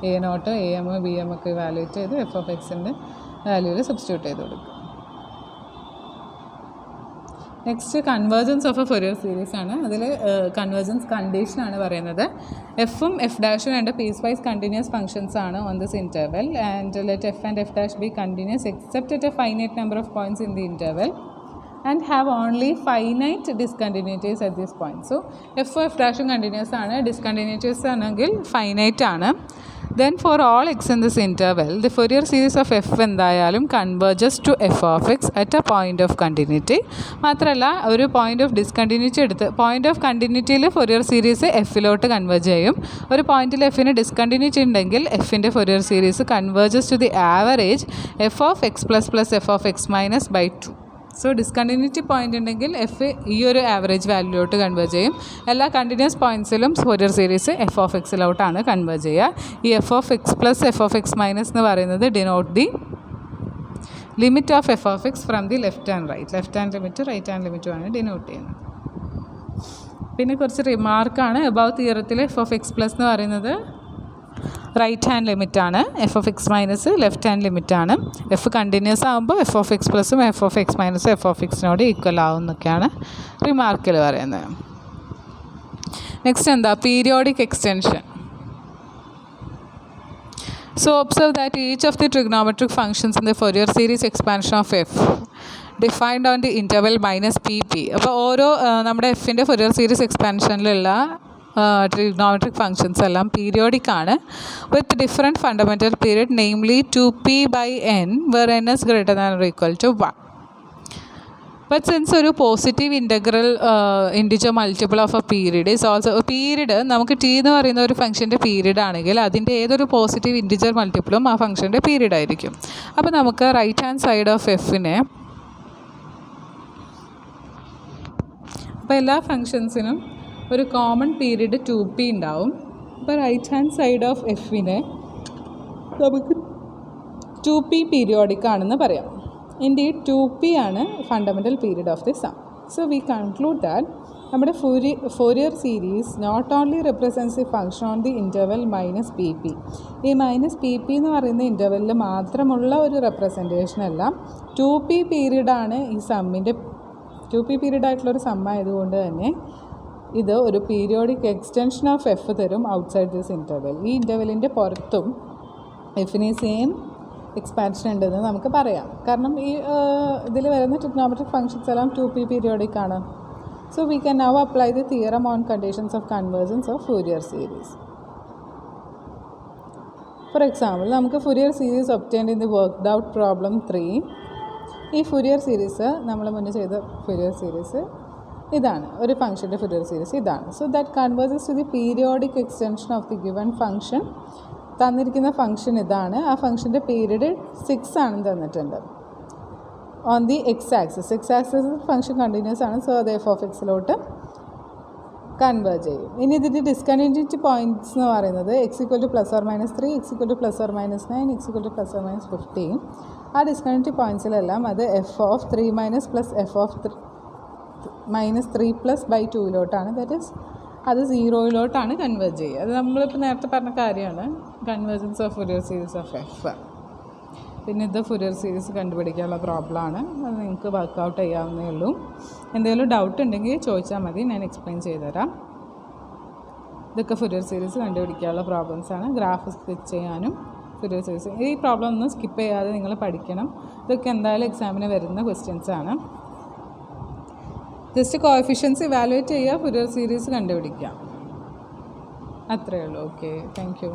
a0 am bm ഒക്കെ വാല്യൂറ്റ് ചെയ്ത് എഫ് ഓഫ് എക്സിൻ്റെ വാല്യൂവിൽ സബ്സ്റ്റിറ്റ്യൂട്ട് ചെയ്ത് കൊടുക്കുക. Next convergence of A Fourier series ആണ്. അതിൽ കൺവേർജൻസ് കണ്ടീഷനാണ് പറയുന്നത്. എഫും എഫ് ഡാഷും രണ്ട് പീസ് വൈസ് കണ്ടിന്യൂസ് ഫംഗ്ഷൻസ് ആണ് on this interval and let F and F dash B continuous except at A finite number of points in the interval and have only finite discontinuities at this point. So എഫും F ഡാഷും continuous ആണ്, discontinuities ആണെങ്കിൽ finite ആണ്. Then for all x in this interval, the Fourier series of f എന്തായാലും converges to f of x at a point of continuity. മാത്രമല്ല ഒരു point of discontinuity എടുത്ത് point of കണ്ടിന്യൂറ്റിയിൽ Fourier series എഫിലോട്ട് converge ചെയ്യും. ഒരു പോയിന്റിൽ എഫിന് ഡിസ്കണ്ടിന്യൂറ്റി ഉണ്ടെങ്കിൽ എഫിൻ്റെ Fourier series converges to the average f of X plus f of x minus by 2. So discontinuity point ഉണ്ടെങ്കിൽ എഫ് ഈ ഒരു ആവറേജ് വാല്യൂലോട്ട് കൺവേർജ് ചെയ്യും. എല്ലാ കണ്ടിന്യൂസ് പോയിൻറ്റ്സിലും ഫൊറിയർ സീരീസ് എഫ് ഓഫ് എക്സിലോട്ടാണ് കൺവേർജ് ചെയ്യുക. ഈ f of X plus f of x minus എന്ന് പറയുന്നത് denote the limit of f of x from the left and right. Left hand limit right hand ലിമിറ്റുമാണ് denote ചെയ്യുന്നത്. പിന്നെ കുറച്ച് റിമാർക്കാണ്. എബവ് തിയറത്തിൽ എഫ് ഓഫ് എക്സ് പ്ലസ് എന്ന് പറയുന്നത് റൈറ്റ് ഹാൻഡ് ലിമിറ്റാണ്, f of x minus left hand ലിമിറ്റാണ്. എഫ് കണ്ടിന്യൂസ് ആകുമ്പോൾ എഫ് ഓഫ് എക്സ് പ്ലസും എഫ് ഓഫ് എക്സ് മൈനസും എഫ് ഓഫ് എക്സിനോട് ഈക്വൽ ആവും എന്നൊക്കെയാണ് റിമാർക്കിൽ പറയുന്നത്. നെക്സ്റ്റ് എന്താ periodic extension. So observe that each of the trigonometric functions in the Fourier series expansion of f defined on the interval minus pp. അപ്പോൾ ഓരോ നമ്മുടെ എഫിൻ്റെ ഫൊറിയർ സീരീസ് എക്സ്പാൻഷനിലുള്ള ട്രിഗ്നോമെട്രിക് ഫങ്ഷൻസ് എല്ലാം പീരിയോഡിക് ആണ് with different fundamental period, namely 2p/n where n is greater than or equal to 1. But since ഒരു positive integral integer multiple of a period is also period നമുക്ക് T എന്ന് പറയുന്ന ഒരു ഫംഗ്ഷൻ്റെ period ആണെങ്കിൽ അതിൻ്റെ ഏതൊരു പോസിറ്റീവ് ഇൻറ്റിജർ മൾട്ടിപ്പിളും ആ ഫംഗ്ഷൻ്റെ പീരീഡ് ആയിരിക്കും. അപ്പോൾ നമുക്ക് റൈറ്റ് ഹാൻഡ് സൈഡ് ഓഫ് എഫിനെ അപ്പോൾ എല്ലാ ഫങ്ഷൻസിനും ഒരു കോമൺ പീരീഡ് 2p ഉണ്ടാവും. അപ്പോൾ റൈറ്റ് ഹാൻഡ് സൈഡ് ഓഫ് എഫിനെ നമുക്ക് 2p പീരിയോഡിക് ആണെന്ന് പറയാം. Indeed, 2p ആണ് fundamental period of the sum. So we conclude that നമ്മുടെ Fourier series not only represents the function on the interval minus p p. ഈ minus p p എന്ന് പറയുന്ന ഇൻ്റർവെല്ലിൽ മാത്രമുള്ള ഒരു റെപ്രസെൻറ്റേഷൻ അല്ല, 2p പീരീഡാണ് ഈ സമ്മിൻ്റെ 2p പീരീഡ് ആയിട്ടുള്ളൊരു സം ആയതുകൊണ്ട് തന്നെ ഇത് ഒരു പീരിയോഡിക് എക്സ്റ്റൻഷൻ ഓഫ് എഫ് തരും ഔട്ട്സൈഡ് ദിസ് ഇൻ്റർവെൽ. ഈ ഇൻ്റർവെല്ലിൻ്റെ പുറത്തും എഫിന് സെയിം എക്സ്പാൻഷൻ ഉണ്ടെന്ന് നമുക്ക് പറയാം. കാരണം ഈ ഇതിൽ വരുന്ന ട്രിഗ്നോമെട്രിക് ഫങ്ഷൻസ് എല്ലാം 2p പീരിയോഡിക് ആണ്. So we can now apply the theorem on conditions of convergence of Fourier series. For example നമുക്ക് Fourier series obtained in the worked out problem 3. ഈ ഫൂരിയർ സീരീസ് നമ്മൾ മുന്നേ ചെയ്ത ഫൂരിയർ സീരീസ് ഇതാണ്, ഒരു ഫംഗ്ഷൻ്റെ ഫൂരിയർ സീരീസ് ഇതാണ്. So that converges to the periodic extension of the given function. തന്നിരിക്കുന്ന ഫംഗ്ഷൻ ഇതാണ്, ആ ഫംഗ്ഷൻ്റെ പീരീഡ് 6 ആണെന്ന് തന്നിട്ടുണ്ട്. On the X axis function continuous ആണ്. സോ അത് എഫ് ഓഫ് എക്സിലോട്ട് കൺവേർജ് ചെയ്യും. ഇനി ഇതിൻ്റെ ഡിസ്കണ്ടിന്യൂറ്റി പോയിൻറ്റ്സ് എന്ന് പറയുന്നത് X equal to plus or minus 3, X equal to plus or minus 9, X equal to plus or minus 15. ആ ഡിസ്കണ്ടിന്യൂറ്റി പോയിൻറ്റ്സിലെല്ലാം അത് F of 3 minus plus f of -3+/2 that is അത് 0 converge ചെയ്യുക. അത് നമ്മളിപ്പോൾ നേരത്തെ പറഞ്ഞ കാര്യമാണ്, convergence of Fourier series of F. പിന്നെ ഇത് ഫുറിയർ സീരീസ് കണ്ടുപിടിക്കാനുള്ള പ്രോബ്ലമാണ്, അത് നിങ്ങൾക്ക് വർക്കൗട്ട് ചെയ്യാവുന്നേ ഉള്ളൂ. എന്തെങ്കിലും ഡൗട്ട് ഉണ്ടെങ്കിൽ ചോദിച്ചാൽ മതി, ഞാൻ എക്സ്പ്ലെയിൻ ചെയ്തുതരാം. ഇതൊക്കെ ഫുറിയർ സീരീസ് കണ്ടുപിടിക്കാനുള്ള പ്രോബ്ലംസാണ്. ഗ്രാഫ് സ്കെച്ച് ചെയ്യാനും ഫുറിയർ സീരീസ് ഈ പ്രോബ്ലം ഒന്നും സ്കിപ്പ് ചെയ്യാതെ നിങ്ങൾ പഠിക്കണം. ഇതൊക്കെ എന്തായാലും എക്സാമിന് വരുന്ന ക്വസ്റ്റ്യൻസാണ്. ജസ്റ്റ് കോഎഫിഷ്യൻസ് ഇവാലുവേറ്റ് ചെയ്യുക, ഫുറിയർ സീരീസ് കണ്ടുപിടിക്കുക, അത്രയേ ഉള്ളൂ. Okay, thank you.